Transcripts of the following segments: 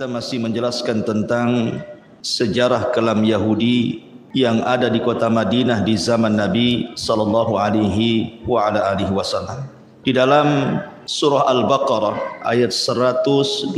kita masih menjelaskan tentang sejarah kelam Yahudi yang ada di kota Madinah di zaman Nabi sallallahu alaihi wasallam. Di dalam surah Al-Baqarah ayat 120,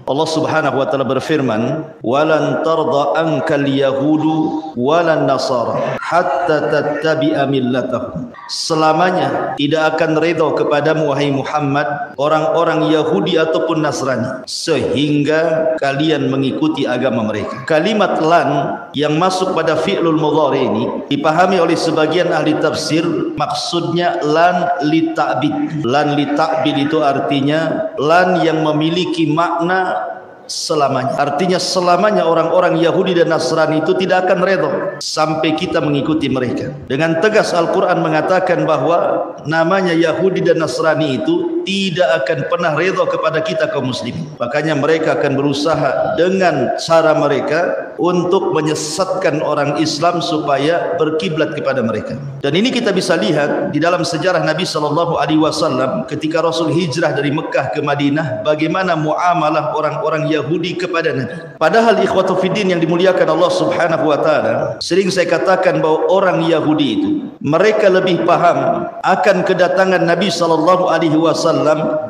Allah Subhanahu wa taala berfirman, "Walan tarda ankal yahudu walan nasara hatta tattabi'a millatahum." Selamanya tidak akan redha kepadamu wahai Muhammad orang-orang Yahudi ataupun Nasrani sehingga kalian mengikuti agama mereka. Kalimat lan yang masuk pada fi'lul mudhari ini dipahami oleh sebagian ahli tafsir maksudnya lan li ta'bid. Lan li ta'bid itu artinya lan yang memiliki makna selamanya. Artinya selamanya orang-orang Yahudi dan Nasrani itu tidak akan redha sampai kita mengikuti mereka. Dengan tegas Al-Quran mengatakan bahwa namanya Yahudi dan Nasrani itu tidak akan pernah redha kepada kita kaum muslimin. Makanya mereka akan berusaha dengan cara mereka untuk menyesatkan orang Islam supaya berkiblat kepada mereka. Dan ini kita bisa lihat di dalam sejarah Nabi SAW ketika Rasul hijrah dari Mekah ke Madinah, bagaimana muamalah orang-orang Yahudi kepada Nabi. Padahal ikhwatu fiddin yang dimuliakan Allah Subhanahu wa taala, sering saya katakan bahwa orang Yahudi itu mereka lebih paham akan kedatangan Nabi SAW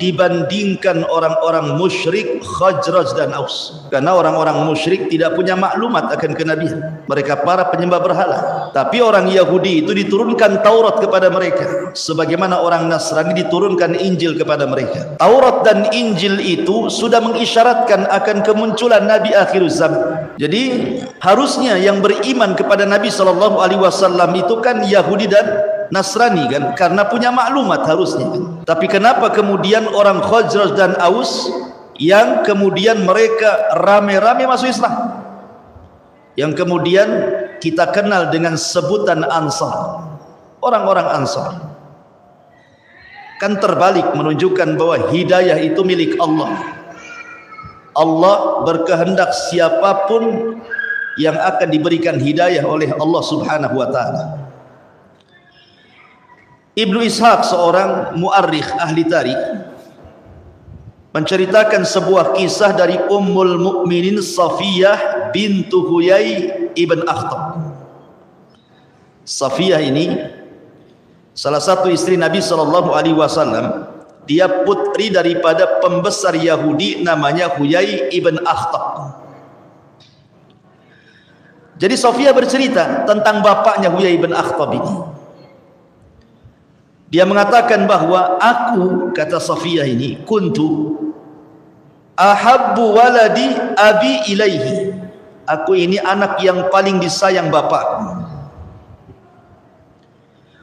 dibandingkan orang-orang musyrik Khazraj dan Aus. Karena orang-orang musyrik tidak punya maklumat akan kenabian. Mereka para penyembah berhala. Tapi orang Yahudi itu diturunkan Taurat kepada mereka, sebagaimana orang Nasrani diturunkan Injil kepada mereka. Taurat dan Injil itu sudah mengisyaratkan akan kemunculan Nabi akhir zaman. Jadi harusnya yang beriman kepada Nabi SAW itu kan Yahudi dan Nasrani kan, karena punya maklumat harusnya kan. Tapi kenapa kemudian orang Khazraj dan Aus yang kemudian mereka rame-rame masuk Islam, yang kemudian kita kenal dengan sebutan Ansar, orang-orang Ansar, kan terbalik menunjukkan bahwa hidayah itu milik Allah. Allah berkehendak siapapun yang akan diberikan hidayah oleh Allah Subhanahu wa taala. Ibnu Ishaq, seorang muarrikh ahli tarikh, menceritakan sebuah kisah dari Ummul Mukminin Safiyah bintu Huyai ibn Akhtab. Safiyah ini salah satu istri Nabi SAW. Dia putri daripada pembesar Yahudi namanya Huyai ibn Akhtab. Jadi Safiyah bercerita tentang bapaknya Huyai ibn Akhtab ini. Dia mengatakan bahwa aku, kata Safiyah ini, kuntu ahabbu waladi abi ilaihi. Aku ini anak yang paling disayang bapakku.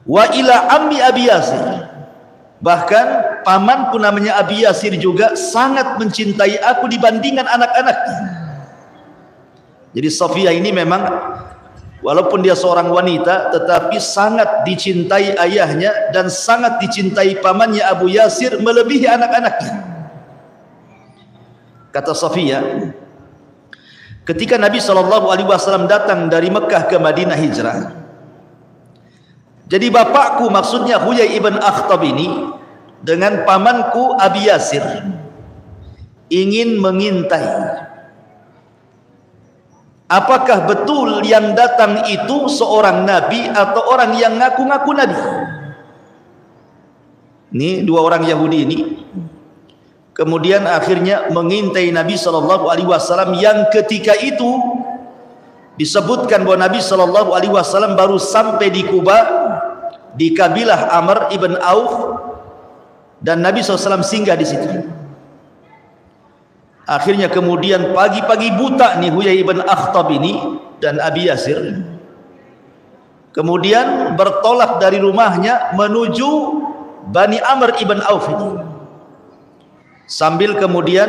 Wa ila ammi Abi Yasir. Bahkan pamanku namanya Abi Yasir juga sangat mencintai aku dibandingkan anak-anaknya. Jadi Safiyah ini memang walaupun dia seorang wanita tetapi sangat dicintai ayahnya dan sangat dicintai pamannya Abu Yasir melebihi anak-anaknya. Kata Safiyah, ketika Nabi SAW datang dari Mekah ke Madinah hijrah, jadi bapakku, maksudnya Huyai ibn Akhtab ini, dengan pamanku Abi Yasir ingin mengintai apakah betul yang datang itu seorang nabi atau orang yang ngaku-ngaku nabi. Ini dua orang Yahudi ini kemudian akhirnya mengintai Nabi SAW yang ketika itu disebutkan bahwa Nabi SAW baru sampai di Kuba, di kabilah Amr ibn Auf, dan Nabi SAW singgah di situ. Akhirnya kemudian pagi-pagi buta nih Huyai ibn Akhtab ini dan Abi Yasir kemudian bertolak dari rumahnya menuju Bani Amr ibn Auf ini, sambil kemudian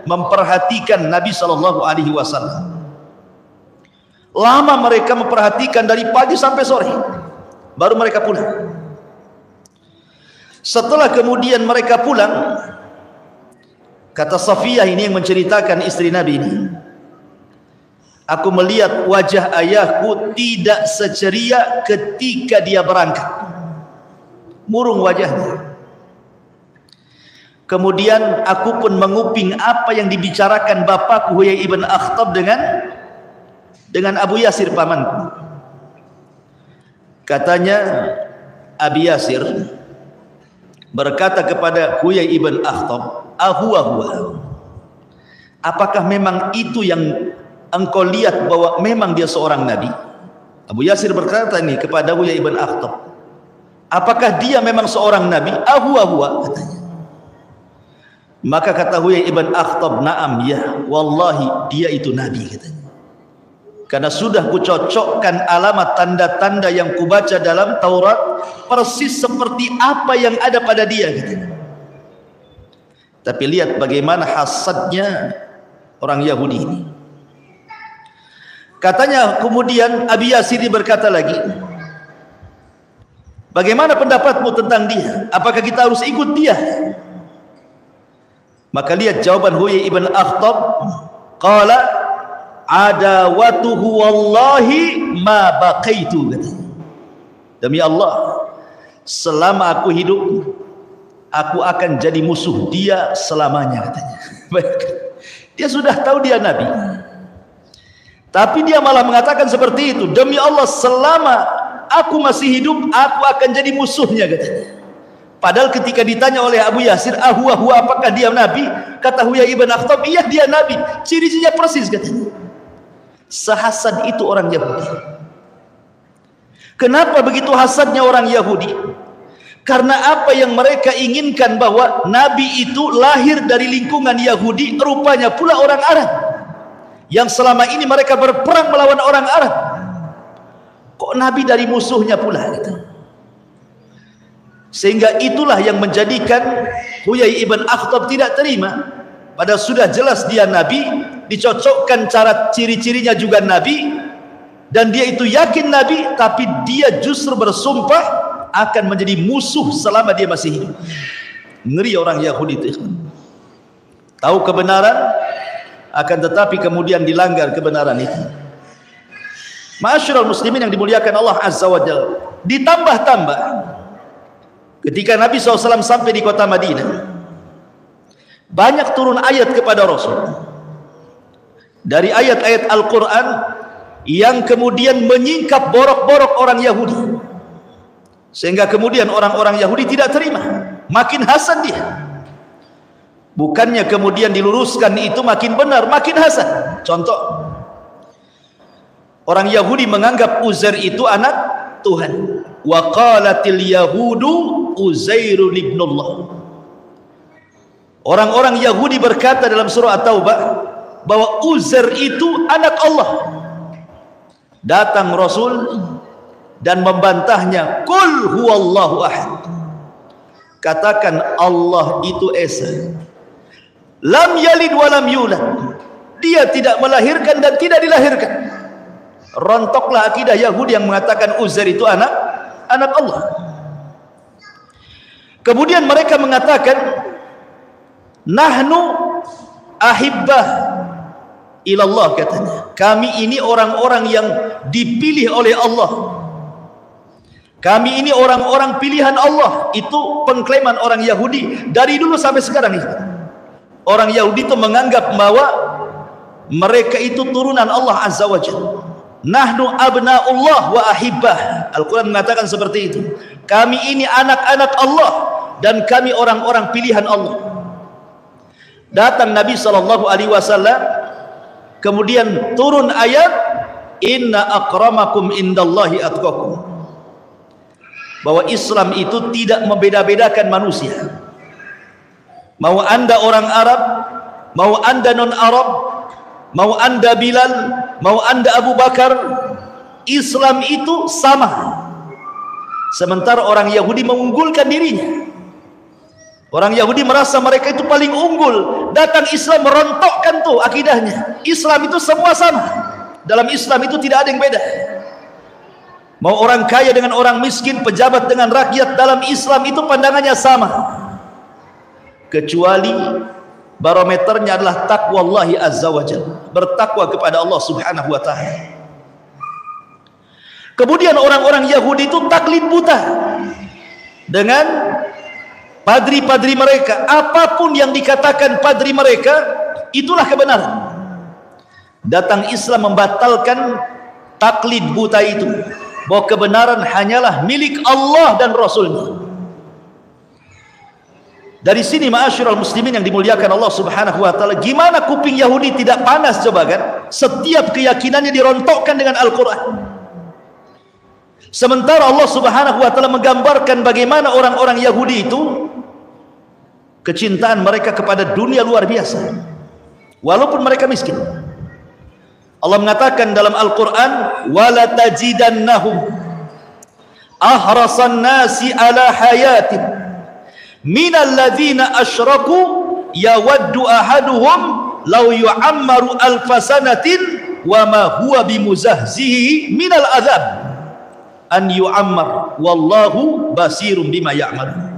memperhatikan Nabi SAW. Lama mereka memperhatikan dari pagi sampai sore, baru mereka pulang. Setelah kemudian mereka pulang, kata Safiyah ini yang menceritakan istri Nabi ini, aku melihat wajah ayahku tidak seceria ketika dia berangkat. Murung wajahnya. Kemudian aku pun menguping apa yang dibicarakan bapakku Huyai ibn Akhtab dengan Abu Yasir pamanku. Katanya Abi Yasir berkata kepada Huyai ibn Akhtab, "Ahuwa, apakah memang itu yang engkau lihat bahwa memang dia seorang nabi?" Abu Yasir berkata ini kepada Huyai ibn Akhtab, "Apakah dia memang seorang nabi?" "Ahuwa," katanya. Maka kata Huyai ibn Akhtab, "Na'am, ya, wallahi dia itu nabi," katanya. Karena sudah kucocokkan alamat tanda-tanda yang kubaca dalam Taurat persis seperti apa yang ada pada dia, katanya. Tapi lihat bagaimana hasadnya orang Yahudi ini. Katanya kemudian Abi Yasir berkata lagi, "Bagaimana pendapatmu tentang dia? Apakah kita harus ikut dia?" Maka lihat jawaban Huyai ibn Akhtab, qala adawatuhu wallahi ma baqaitu, katanya. Demi Allah, selama aku hidup aku akan jadi musuh dia selamanya, katanya. Dia sudah tahu dia nabi, tapi dia malah mengatakan seperti itu. Demi Allah, selama aku masih hidup aku akan jadi musuhnya, katanya. Padahal ketika ditanya oleh Abu Yasir, "Ahuwa, apakah dia nabi?" Kata Huyai ibn Akhtab, "Iya, dia nabi." Ciri-cirinya persis, katanya. Sehasad itu orang Yahudi. Kenapa begitu hasadnya orang Yahudi? Karena apa yang mereka inginkan, bahwa nabi itu lahir dari lingkungan Yahudi, rupanya pula orang Arab yang selama ini mereka berperang melawan orang Arab. Kok nabi dari musuhnya pula, gitu. Sehingga itulah yang menjadikan Huyai ibn Akhtab tidak terima. Padahal sudah jelas dia nabi, dicocokkan cara ciri-cirinya juga nabi, dan dia itu yakin nabi, tapi dia justru bersumpah akan menjadi musuh selama dia masih hidup. Ngeri orang Yahudi itu. Tahu kebenaran, akan tetapi kemudian dilanggar kebenaran itu. Ma'asyiral muslimin yang dimuliakan Allah Azza wa Jalla, ditambah-tambah ketika Nabi SAW sampai di kota Madinah, banyak turun ayat kepada Rasul dari ayat-ayat Al-Quran yang kemudian menyingkap borok-borok orang Yahudi, sehingga kemudian orang-orang Yahudi tidak terima, makin hasad dia. Bukannya kemudian diluruskan itu makin benar, makin hasad. Contoh, orang Yahudi menganggap Uzair itu anak Tuhan. Wa qalatil yahudu Uzairun ibnullah. Orang-orang Yahudi berkata dalam surah At-Taubah bahwa Uzair itu anak Allah. Datang Rasul dan membantahnya, "Qul huwallahu ahad." Katakan Allah itu esa. Lam yalid wa lam yulad. Dia tidak melahirkan dan tidak dilahirkan. Rontoklah akidah Yahudi yang mengatakan Uzair itu anak Allah. Kemudian mereka mengatakan, "Nahnu ahibbah ilallah," katanya. Kami ini orang-orang yang dipilih oleh Allah. Kami ini orang-orang pilihan Allah. Itu pengklaiman orang Yahudi dari dulu sampai sekarang ini. Orang Yahudi itu menganggap bahwa mereka itu turunan Allah Azza wa Jalla. Nahnu abna'ullah wa ahibbah. Al-Quran mengatakan seperti itu. Kami ini anak-anak Allah dan kami orang-orang pilihan Allah. Datang Nabi SAW, kemudian turun ayat, "Inna akramakum indallahi atqakum." Bahwa Islam itu tidak membeda-bedakan manusia. Mau anda orang Arab, mau anda non-Arab, mau anda Bilal, mau anda Abu Bakar, Islam itu sama. Sementara orang Yahudi mengunggulkan dirinya. Orang Yahudi merasa mereka itu paling unggul. Datang Islam merontokkan tuh akidahnya. Islam itu semua sama. Dalam Islam itu tidak ada yang beda. Mau orang kaya dengan orang miskin, pejabat dengan rakyat, dalam Islam itu pandangannya sama. Kecuali barometernya adalah taqwallahi azza wa jalla, bertakwa kepada Allah subhanahu wa ta'ala. Kemudian orang-orang Yahudi itu taklid buta dengan padri-padri mereka, apapun yang dikatakan padri mereka, itulah kebenaran. Datang Islam membatalkan taklid buta itu, bahwa kebenaran hanyalah milik Allah dan Rasulnya. Dari sini ma'asyiral muslimin yang dimuliakan Allah Subhanahu wa taala, gimana kuping Yahudi tidak panas coba kan? Setiap keyakinannya dirontokkan dengan Al-Qur'an. Sementara Allah Subhanahu wa taala menggambarkan bagaimana orang-orang Yahudi itu kecintaan mereka kepada dunia luar biasa, walaupun mereka miskin. Allah mengatakan dalam Al-Quran, wala tajidannahum ahrasan nasi ala hayatin minal ladzina asyraku yawaddu ahaduhum law yu'ammaru alfasanatin wa ma huwa bimuzahzihi minal azab an yu'ammar wallahu basirun bima ya'malun.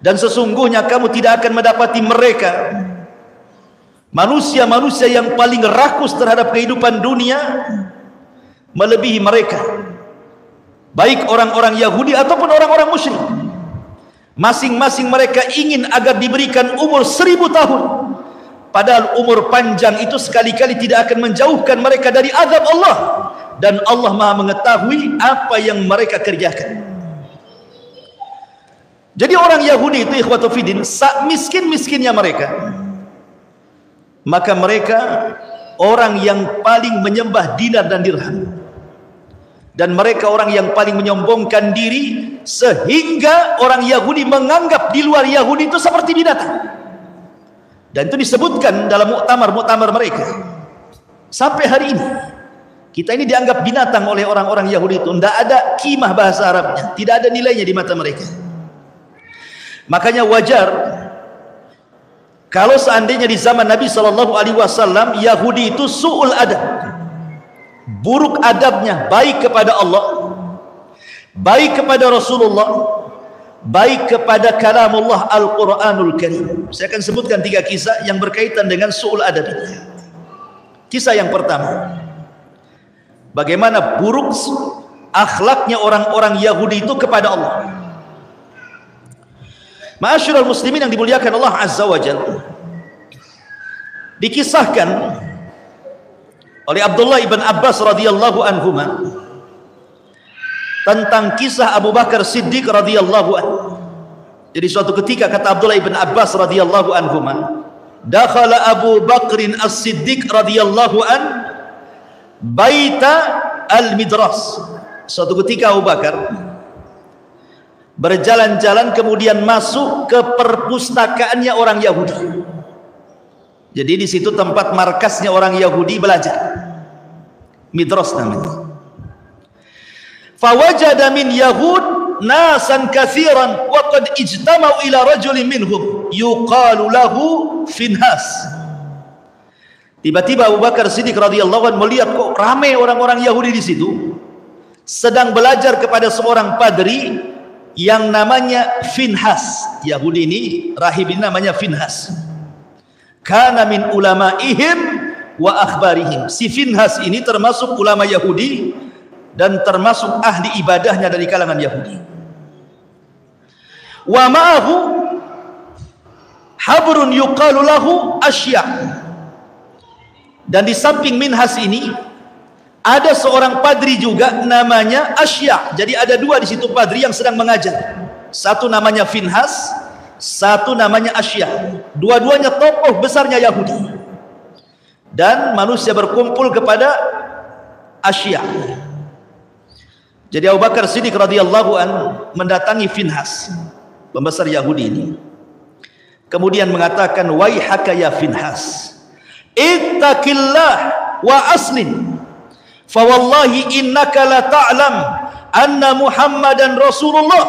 Dan sesungguhnya kamu tidak akan mendapati mereka, manusia-manusia yang paling rakus terhadap kehidupan dunia, melebihi mereka, baik orang-orang Yahudi ataupun orang-orang musyrik. Masing-masing mereka ingin agar diberikan umur 1000 tahun, padahal umur panjang itu sekali-kali tidak akan menjauhkan mereka dari azab Allah, dan Allah Maha mengetahui apa yang mereka kerjakan. Jadi orang Yahudi itu ikhwatu fiddin, miskin-miskinnya mereka, maka mereka orang yang paling menyembah dinar dan dirham, dan mereka orang yang paling menyombongkan diri, sehingga orang Yahudi menganggap di luar Yahudi itu seperti binatang. Dan itu disebutkan dalam muktamar-muktamar mereka. Sampai hari ini kita ini dianggap binatang oleh orang-orang Yahudi itu. Tidak ada kimah bahasa Arabnya, tidak ada nilainya di mata mereka. Makanya wajar kalau seandainya di zaman Nabi SAW Yahudi itu su'ul adab, buruk adabnya, baik kepada Allah, baik kepada Rasulullah, baik kepada kalamullah Al-Quranul Karim. Saya akan sebutkan 3 kisah yang berkaitan dengan su'ul adab ini. Kisah yang pertama, bagaimana buruk akhlaknya orang-orang Yahudi itu kepada Allah. Ma'asyiral muslimin yang dimuliakan Allah Azza wa Jalla, dikisahkan oleh Abdullah ibn Abbas radhiyallahu anhuma tentang kisah Abu Bakar Siddiq radhiyallahu anhu. Jadi suatu ketika kata Abdullah ibn Abbas radhiyallahu anhuma, dakhala Abu Bakrin as-Siddiq radhiyallahu an baita al-midras. Suatu ketika Abu Bakar berjalan-jalan kemudian masuk ke perpustakaannya orang Yahudi. Jadi di situ tempat markasnya orang Yahudi belajar, midras namanya. Fawajada min Yahud nasan katsiran wa qad ijtama'u ila rajulin minhum yuqalu lahu Finhas. Tiba-tiba Abu Bakar Siddiq radhiyallahu anhu melihat kok ramai orang-orang Yahudi di situ sedang belajar kepada seorang padri yang namanya Finhas. Yahudi ini, rahib ini namanya Finhas. Kana min ulama'ihim wa akhbarihim. Si Finhas ini termasuk ulama Yahudi dan termasuk ahli ibadahnya dari kalangan Yahudi. Wa ma'ahu habrun yuqalu lahu Asya'. Dan di samping Minhas ini ada seorang padri juga namanya Asya'. Jadi ada 2 di situ padri yang sedang mengajar. Satu namanya Finhas, satu namanya Asya'. Dua-duanya tokoh besarnya Yahudi. Dan manusia berkumpul kepada Asya'. Jadi Abu Bakar Siddiq radhiyallahu anhu mendatangi Finhas, pembesar Yahudi ini. Kemudian mengatakan, "Waihaka ya Finhas, ittaqillah wa aslin. Fa wallahi innaka la ta'lam anna Muhammadan Rasulullah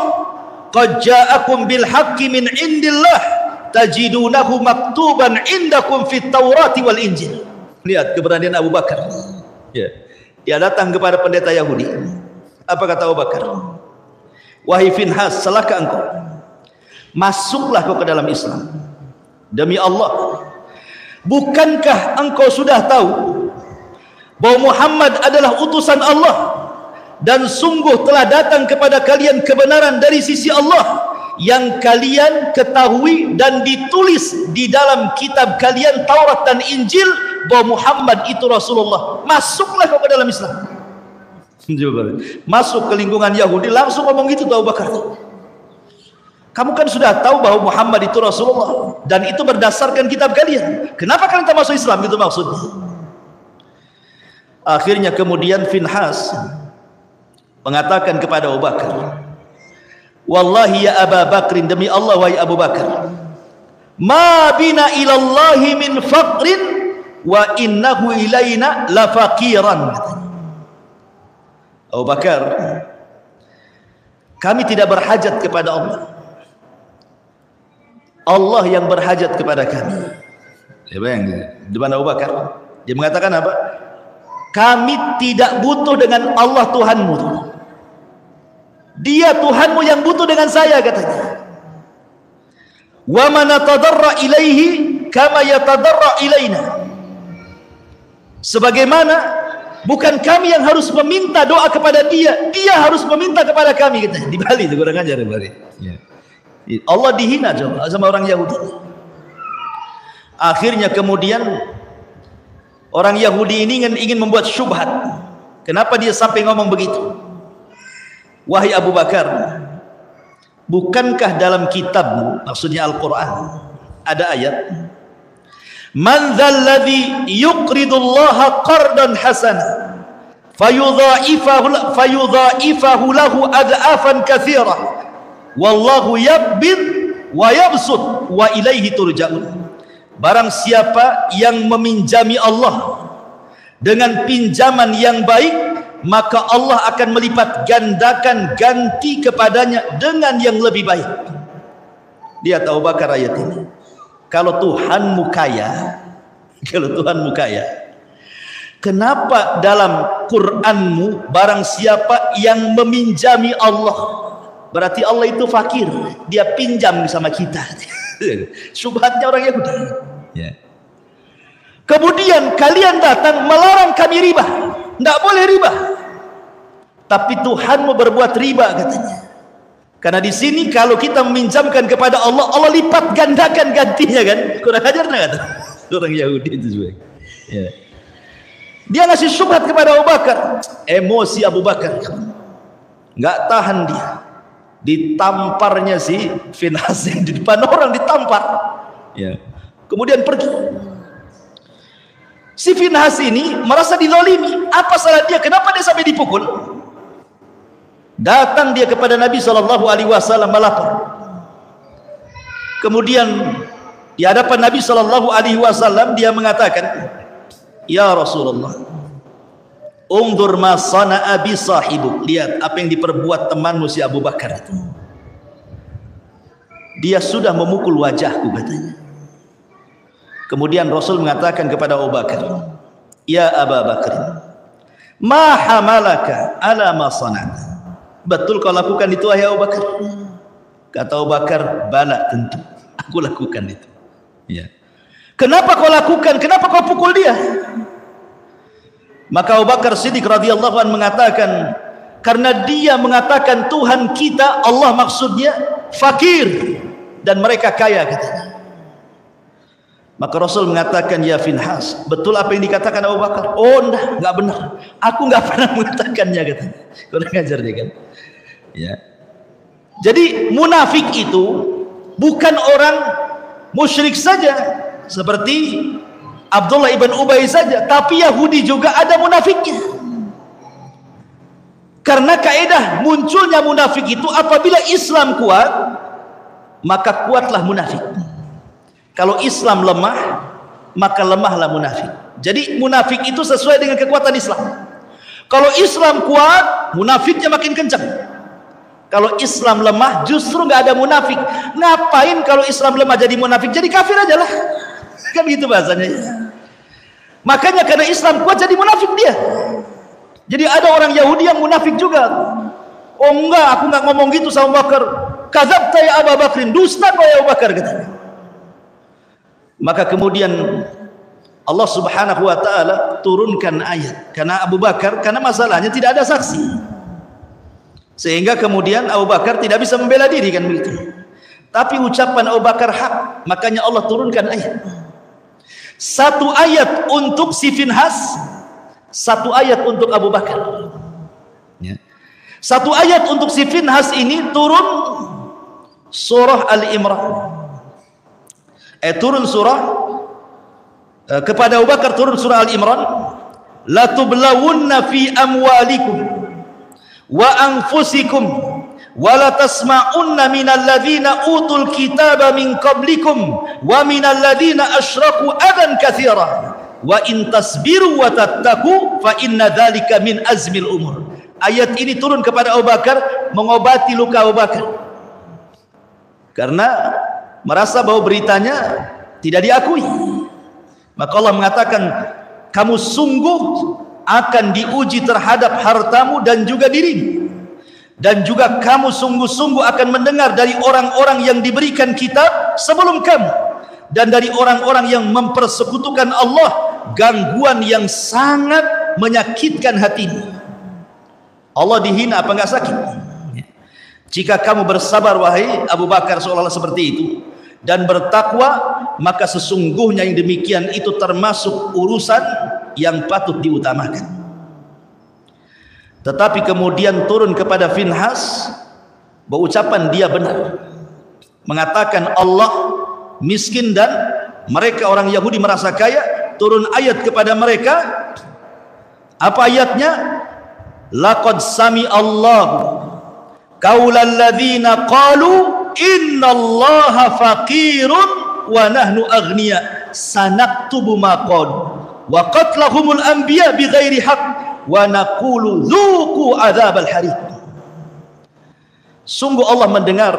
qad ja'akum bil haqqi min indillah tajidunahu maktuban indakum fit Taurati wal Injil." Lihat keberanian Abu Bakar. Ya. Dia datang kepada pendeta Yahudi. Apa kata Abu Bakar? "Wahai Finhas, celaka engkau. Masuklah kau ke dalam Islam. Demi Allah, bukankah engkau sudah tahu bahwa Muhammad adalah utusan Allah dan sungguh telah datang kepada kalian kebenaran dari sisi Allah yang kalian ketahui dan ditulis di dalam kitab kalian Taurat dan Injil bahwa Muhammad itu Rasulullah. Masuklah kau ke dalam Islam. Masuk ke lingkungan Yahudi, langsung ngomong gitu Abu Bakar. Kamu kan sudah tahu bahwa Muhammad itu Rasulullah dan itu berdasarkan kitab kalian. Kenapa kalian tak masuk Islam? Itu maksudnya. Akhirnya kemudian Finhas mengatakan kepada Abu Bakar, wallahi ya Abu Bakrin, demi Allah wahai Abu Bakar, ma bina ilallahi min faqrin wa innahu ilaina la faqiran. Abu Bakar, kami tidak berhajat kepada Allah, Allah yang berhajat kepada kami. Ya, bayang, di mana Abu Bakar? Dia mengatakan apa? Kami tidak butuh dengan Allah Tuhanmu. Dia Tuhanmu yang butuh dengan saya, katanya. Wa man tadarra ilaihi kama yatadarra ilaina. Sebagaimana bukan kami yang harus meminta doa kepada dia, dia harus meminta kepada kami, katanya. Di Bali itu kurang ajar Bali. Ya. Allah dihina sama orang Yahudi. Akhirnya kemudian orang Yahudi ini ingin membuat syubhat. Kenapa dia sampai ngomong begitu? Wahai Abu Bakar, bukankah dalam kitabmu, maksudnya Al-Quran, ada ayat man dzalladzi yuqridullaha qardan hasana fayudha'ifahu lahu ad'afan katsira wallahu yaqbid wa yabsut wa ilaihi turja'un. Barang siapa yang meminjami Allah dengan pinjaman yang baik, maka Allah akan melipat gandakan ganti kepadanya dengan yang lebih baik. Dia tahu bakar ayat ini. Kalau Tuhanmu kaya, kenapa dalam Qur'anmu barang siapa yang meminjami Allah, berarti Allah itu fakir, dia pinjam sama kita. Syubhatnya orang Yahudi. Ya. Kemudian kalian datang melarang kami riba, tidak boleh riba. Tapi Tuhanmu berbuat riba, katanya. Karena di sini kalau kita meminjamkan kepada Allah, Allah lipat gandakan gantinya, kan? Kurang ajar nggak? Orang Yahudi itu juga. Ya. Dia ngasih syubhat kepada Abu Bakar. Emosi Abu Bakar, nggak tahan dia. Ditamparnya si Finhas yang di depan orang, ditampar. Ya. Kemudian pergi. Si Finhas ini merasa dilolimi. Apa salah dia? Kenapa dia sampai dipukul? Datang dia kepada Nabi SAW melapor. Kemudian di hadapan Nabi SAW dia mengatakan, ya Rasulullah, undur ma sana'a bi sahibuk. Lihat apa yang diperbuat temanmu si Abu Bakar itu. Dia sudah memukul wajahku, katanya. Kemudian Rasul mengatakan kepada Abu Bakar, ya Abu Bakar, ma hamalaka ala ma sana'ta. Betul kau lakukan itu wahai Abu Bakar? Kata Abu Bakar, bala, tentu aku lakukan itu. Ya. Kenapa kau lakukan? Kenapa kau pukul dia? Maka Abu Bakar Siddiq radhiyallahu anhu mengatakan, karena dia mengatakan Tuhan kita, Allah maksudnya, fakir dan mereka kaya, katanya. Maka Rasul mengatakan, ya Finhas, betul apa yang dikatakan Abu Bakar? Oh enggak benar, aku enggak pernah mengatakannya, katanya. Kurang ajar dia, kan? Ya. Jadi munafik itu bukan orang musyrik saja seperti Abdullah ibn Ubay saja, tapi Yahudi juga ada munafiknya. Karena kaidah munculnya munafik itu apabila Islam kuat, maka kuatlah munafik. Kalau Islam lemah, maka lemahlah munafik. Jadi munafik itu sesuai dengan kekuatan Islam. Kalau Islam kuat, munafiknya makin kencang. Kalau Islam lemah, justru nggak ada munafik. Ngapain kalau Islam lemah jadi munafik? Jadi kafir aja lah. Kan gitu bahasanya. Makanya karena Islam kuat jadi munafik dia. Jadi ada orang Yahudi yang munafik juga. Oh enggak, aku nggak ngomong gitu sama Abu Bakar. Kadzabta ya Abu Bakrin, dusta kau ya Abu Bakar, katanya. Maka kemudian Allah Subhanahu wa taala turunkan ayat karena Abu Bakar, karena masalahnya tidak ada saksi. Sehingga kemudian Abu Bakar tidak bisa membela diri, kan begitu. Tapi ucapan Abu Bakar hak, makanya Allah turunkan ayat. Satu ayat untuk si Finhas, satu ayat untuk Abu Bakar. Ya. Satu ayat untuk si Finhas ini turun surah Al-Imran. Turun surah kepada Abu Bakar turun surah Al-Imran. La tublawunna fi amwalikum wa anfusikum wala tasma'unna minal ladzina utul kitaba min qablikum wa minal ladzina asyraku adan katsira wa in tasbiru wa tattaqu fa inna dzalika min azmil umur. Ayat ini turun kepada Abu Bakar mengobati luka Abu Bakar karena merasa bahwa beritanya tidak diakui. Maka Allah mengatakan, kamu sungguh akan diuji terhadap hartamu dan juga dirimu. Dan juga kamu sungguh-sungguh akan mendengar dari orang-orang yang diberikan kitab sebelum kamu, dan dari orang-orang yang mempersekutukan Allah gangguan yang sangat menyakitkan hatimu. Allah dihina apa enggak sakit? Jika kamu bersabar wahai Abu Bakar seolah-olah seperti itu dan bertakwa, maka sesungguhnya yang demikian itu termasuk urusan yang patut diutamakan. Tetapi kemudian turun kepada Finhas, berucapan dia benar, mengatakan Allah miskin dan mereka orang Yahudi merasa kaya. Turun ayat kepada mereka. Apa ayatnya? Laqad sami Allahu qaulal ladzina qalu innallaha faqirun wa nahnu aghnia sanaktubu ma qalu wa qatlahumul anbiya bighairi haqq wa naqulu dzuqu adzabal hariq. Sungguh Allah mendengar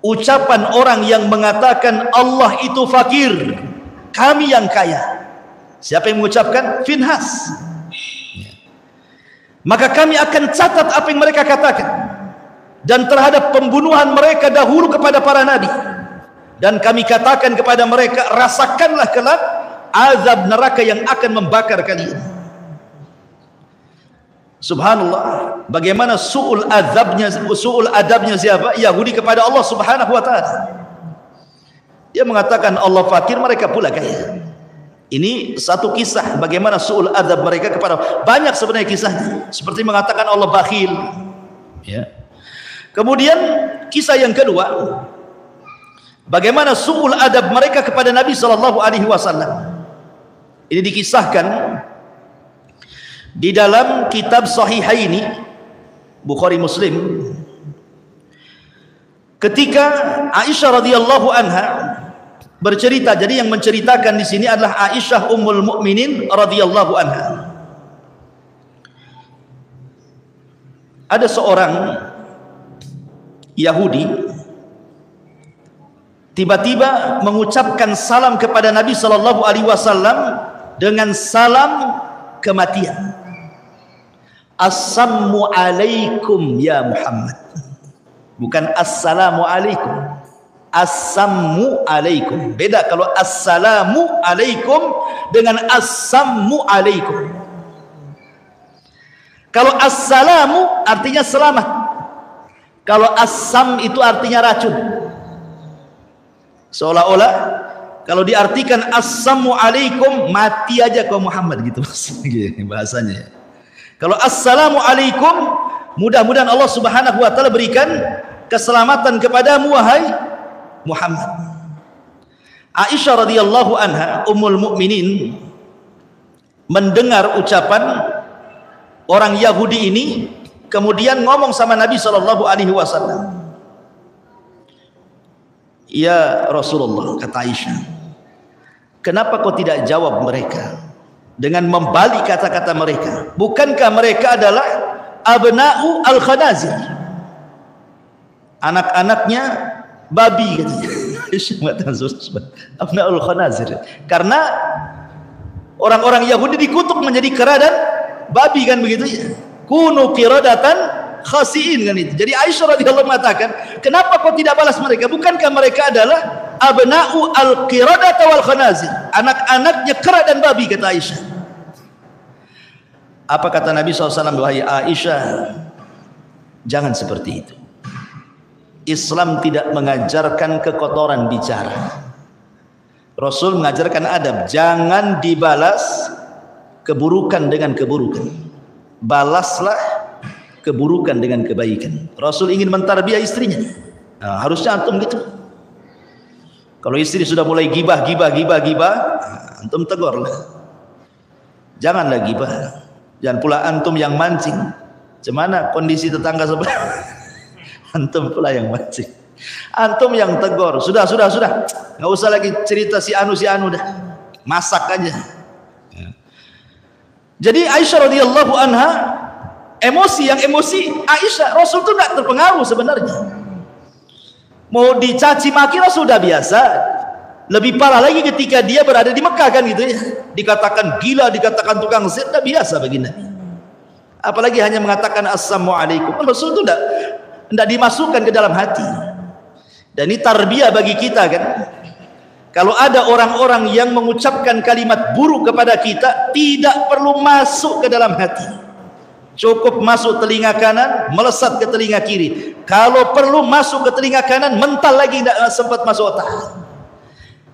ucapan orang yang mengatakan Allah itu fakir, kami yang kaya. Siapa yang mengucapkan? Finhas. Maka kami akan catat apa yang mereka katakan, dan terhadap pembunuhan mereka dahulu kepada para nabi, dan kami katakan kepada mereka, rasakanlah kelak azab neraka yang akan membakar kalian. Subhanallah, bagaimana su'ul adabnya siapa? Yahudi kepada Allah Subhanahu wa ta'ala. Dia mengatakan Allah fakir, mereka pula kaya. Ini satu kisah bagaimana su'ul adab mereka kepada, banyak sebenarnya kisahnya. Seperti mengatakan Allah bakhil, ya. Kemudian kisah yang kedua, bagaimana su'ul adab mereka kepada Nabi sallallahu alaihi wasallam. Ini dikisahkan di dalam kitab Sahihaini, Bukhari Muslim, ketika Aisyah radhiyallahu anha bercerita. Jadi yang menceritakan di sini adalah Aisyah Ummul Mukminin radhiyallahu anha. Ada seorang Yahudi tiba-tiba mengucapkan salam kepada Nabi sallallahu alaihi wasallam dengan salam kematian. Assalamu alaikum ya Muhammad. Bukan assalamu alaikum. Assamu alaikum. Beda kalau assalamu alaikum dengan assamu alaikum. Kalau assalamu artinya selamat. Kalau assam itu artinya racun. Seolah-olah kalau diartikan assamu alaikum, mati aja kau Muhammad gitu bahasanya. Kalau assalamu alaikum, mudah-mudahan Allah Subhanahu wa taala berikan keselamatan kepadamu wahai Muhammad. Aisyah radhiyallahu anha Ummul Mukminin mendengar ucapan orang Yahudi ini, kemudian ngomong sama Nabi sallallahu alaihi wasallam. Ya Rasulullah, kata Aisyah, kenapa kau tidak jawab mereka dengan membalik kata-kata mereka? Bukankah mereka adalah abna'u al-khanazir, anak-anaknya babi katanya. Abna'ul khanazir, karena orang-orang Yahudi dikutuk menjadi kera dan babi, kan begitu ya. Kunu qiradatan khasiin, kan itu. Jadi Aisyah radhiyallahu mengatakan, kenapa kau tidak balas mereka? Bukankah mereka adalah abna'u al-qiradata wal khanazir, anak-anaknya kera dan babi, kata Aisyah. Apa kata Nabi SAW? Wahai Aisyah, jangan seperti itu. Islam tidak mengajarkan kekotoran bicara. Rasul mengajarkan adab, jangan dibalas keburukan dengan keburukan, balaslah keburukan dengan kebaikan. Rasul ingin mentarbiyah istrinya. Nah, harusnya antum gitu. Kalau istri sudah mulai gibah, antum tegurlah. Janganlah gibah. Jangan pula antum yang mancing. Cemana kondisi tetangga sebelah? Antum pula yang mancing. Antum yang tegur. Sudah. Enggak usah lagi cerita si anu dah. Masak aja. Jadi Aisyah radhiyallahu anha emosi Aisyah, Rasul itu enggak terpengaruh sebenarnya. Mau dicaci maki Rasul sudah biasa. Lebih parah lagi ketika dia berada di Mekah kan gitu ya. Dikatakan gila, dikatakan tukang zina, biasa bagi Nabi. Apalagi hanya mengatakan assalamualaikum. Rasul itu enggak dimasukkan ke dalam hati. Dan ini tarbiyah bagi kita kan. Kalau ada orang-orang yang mengucapkan kalimat buruk kepada kita, tidak perlu masuk ke dalam hati. Cukup masuk telinga kanan, melesat ke telinga kiri. Kalau perlu masuk ke telinga kanan, mental lagi tidak sempat masuk otak.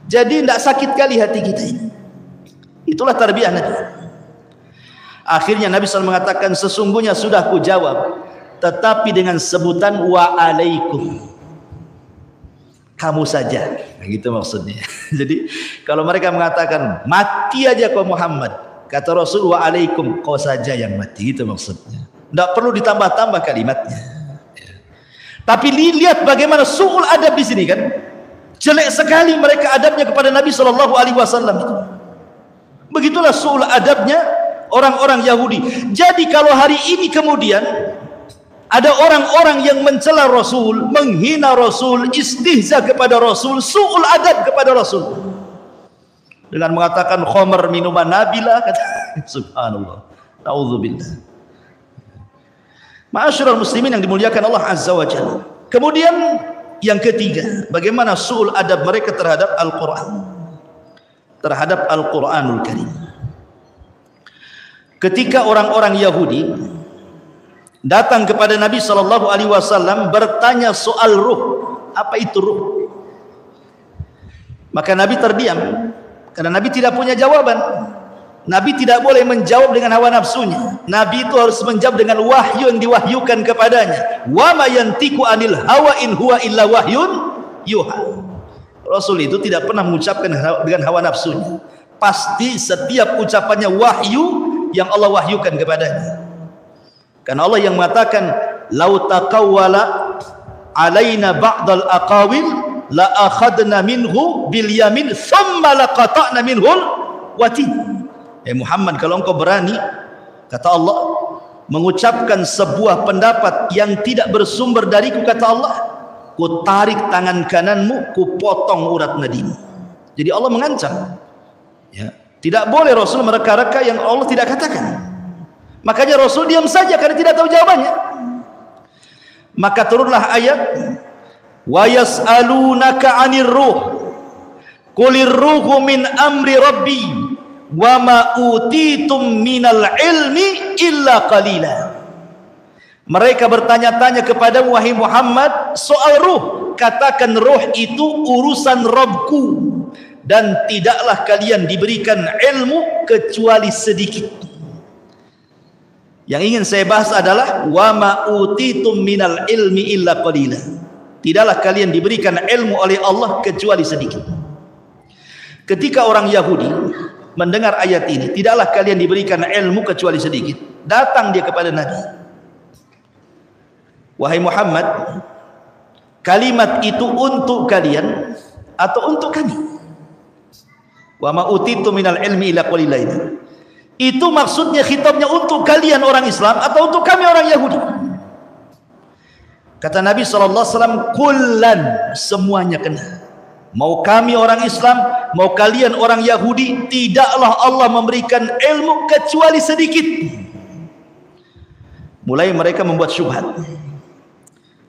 Jadi tidak sakit kali hati kita ini. Itulah tarbiyah Nabi. Akhirnya Nabi SAW mengatakan, sesungguhnya sudah ku jawab, tetapi dengan sebutan wa alaikum, kamu saja, gitu maksudnya. Jadi kalau mereka mengatakan mati aja kau Muhammad, kata Rasul wa alaikum, kau saja yang mati, gitu maksudnya. Tidak perlu ditambah-tambah kalimatnya. Tapi lihat bagaimana su'ul adab di sini kan. Jelek sekali mereka adabnya kepada Nabi SAW itu. Begitulah su'ul adabnya orang-orang Yahudi. Jadi kalau hari ini kemudian ada orang-orang yang mencela Rasul, menghina Rasul, istihza kepada Rasul, su'ul adab kepada Rasul, dengan mengatakan khamar minuman nabilah, kata subhanallah, na'udzubillah. Ma'asyiral muslimin yang dimuliakan Allah Azza wa Jalla. Kemudian yang ketiga, bagaimana su'ul adab mereka terhadap Al-Quran, terhadap Al-Quranul Karim. Ketika orang-orang Yahudi datang kepada Nabi SAW bertanya soal ruh, apa itu ruh? Maka Nabi terdiam karena Nabi tidak punya jawaban. Nabi tidak boleh menjawab dengan hawa nafsunya. Nabi itu harus menjawab dengan wahyu yang diwahyukan kepadanya. Wa ma yantiqu anil hawa in huwa illa wahyun yuha. Rasul itu tidak pernah mengucapkan dengan hawa nafsunya. Pasti setiap ucapannya wahyu yang Allah wahyukan kepadanya. Karena Allah yang mengatakan lau taqawwala alaina ba'dal aqawil la akhadna minhu bil yamin thumma laqata'na minhul watin. Muhammad, kalau engkau berani, kata Allah, mengucapkan sebuah pendapat yang tidak bersumber dariku, kata Allah, ku tarik tangan kananmu, ku potong urat nadimu. Jadi Allah mengancam ya, tidak boleh Rasul mereka-reka yang Allah tidak katakan. Makanya Rasul diam saja karena tidak tahu jawabannya. Maka turunlah ayat wa yas'alunaka 'anir ruh qulir ruhu min amri rabbi wa ma utitum minal ilmi illa qalila. Mereka bertanya-tanya kepada wahai Muhammad soal ruh, katakan ruh itu urusan Rabbku dan tidaklah kalian diberikan ilmu kecuali sedikit. Yang ingin saya bahas adalah wa ma utitum minal ilmi illa qalila. Tidaklah kalian diberikan ilmu oleh Allah kecuali sedikit. Ketika orang Yahudi mendengar ayat ini, tidaklah kalian diberikan ilmu kecuali sedikit, datang dia kepada Nabi. Wahai Muhammad, kalimat itu untuk kalian atau untuk kami? Wa ma utitum minal ilmi illa qalila ini. Itu maksudnya khitabnya untuk kalian orang Islam atau untuk kami orang Yahudi? Kata Nabi SAW, kullan, semuanya kena. Mau kami orang Islam, mau kalian orang Yahudi, tidaklah Allah memberikan ilmu kecuali sedikit. Mulai mereka membuat syubhat.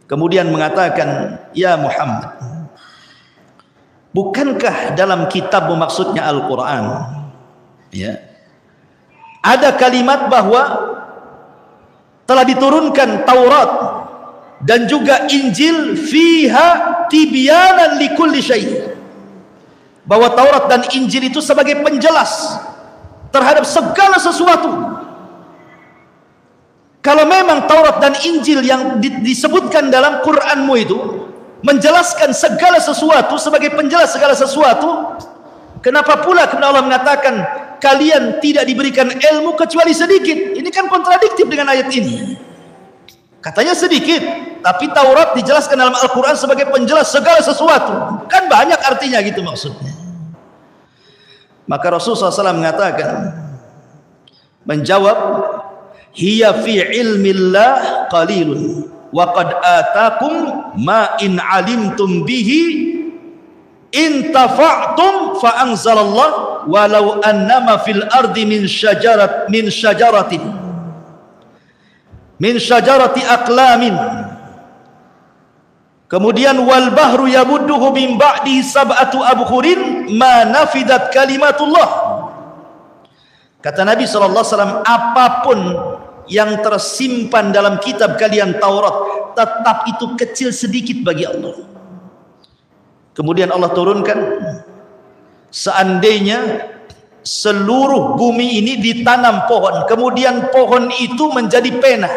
Kemudian mengatakan, ya Muhammad, bukankah dalam kitabmu, maksudnya Al-Quran, ya, ada kalimat bahwa telah diturunkan Taurat dan juga Injil fiha tibyanan likulli syai', bahwa Taurat dan Injil itu sebagai penjelas terhadap segala sesuatu. Kalau memang Taurat dan Injil yang disebutkan dalam Qur'anmu itu menjelaskan segala sesuatu sebagai penjelas segala sesuatu, kenapa pula kemudian Allah mengatakan kalian tidak diberikan ilmu kecuali sedikit? Ini kan kontradiktif dengan ayat ini. Katanya sedikit, tapi Taurat dijelaskan dalam Al-Quran sebagai penjelas segala sesuatu. Kan banyak artinya gitu maksudnya. Maka Rasulullah SAW mengatakan, menjawab, hiya fi ilmillah qalilun wa qad atakum ma in alimtum bihi in tafa'tum fa anzalallah walau annama fil ardi min syajarati aqlamin. Kemudian wal bahru yamudduhu min ba'di sab'atu abhurin ma nafidat kalimatullah. Kata Nabi SAW, apapun yang tersimpan dalam kitab kalian Taurat tetap itu kecil sedikit bagi Allah. Kemudian Allah turunkan, seandainya seluruh bumi ini ditanam pohon, kemudian pohon itu menjadi pena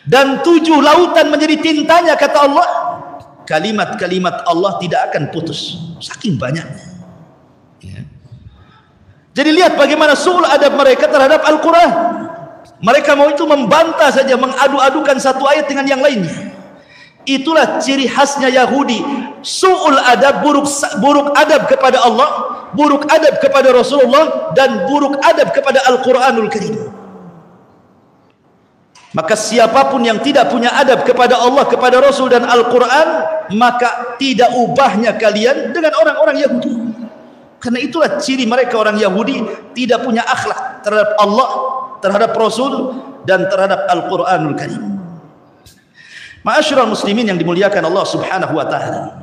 dan 7 lautan menjadi tintanya, kata Allah, kalimat-kalimat Allah tidak akan putus, saking banyaknya. Jadi lihat bagaimana su'ul adab mereka terhadap Al-Quran. Mereka mau itu membantah saja, mengadu-adukan satu ayat dengan yang lainnya. Itulah ciri khasnya Yahudi, su'ul adab, buruk adab kepada Allah, buruk adab kepada Rasulullah, dan buruk adab kepada Al-Quranul Karim. Maka siapapun yang tidak punya adab kepada Allah, kepada Rasul dan Al-Quran, maka tidak ubahnya kalian dengan orang-orang Yahudi. Karena itulah ciri mereka orang Yahudi, tidak punya akhlak terhadap Allah, terhadap Rasul, dan terhadap Al-Quranul Karim. Ma'asyiral muslimin yang dimuliakan Allah Subhanahu wa ta'ala.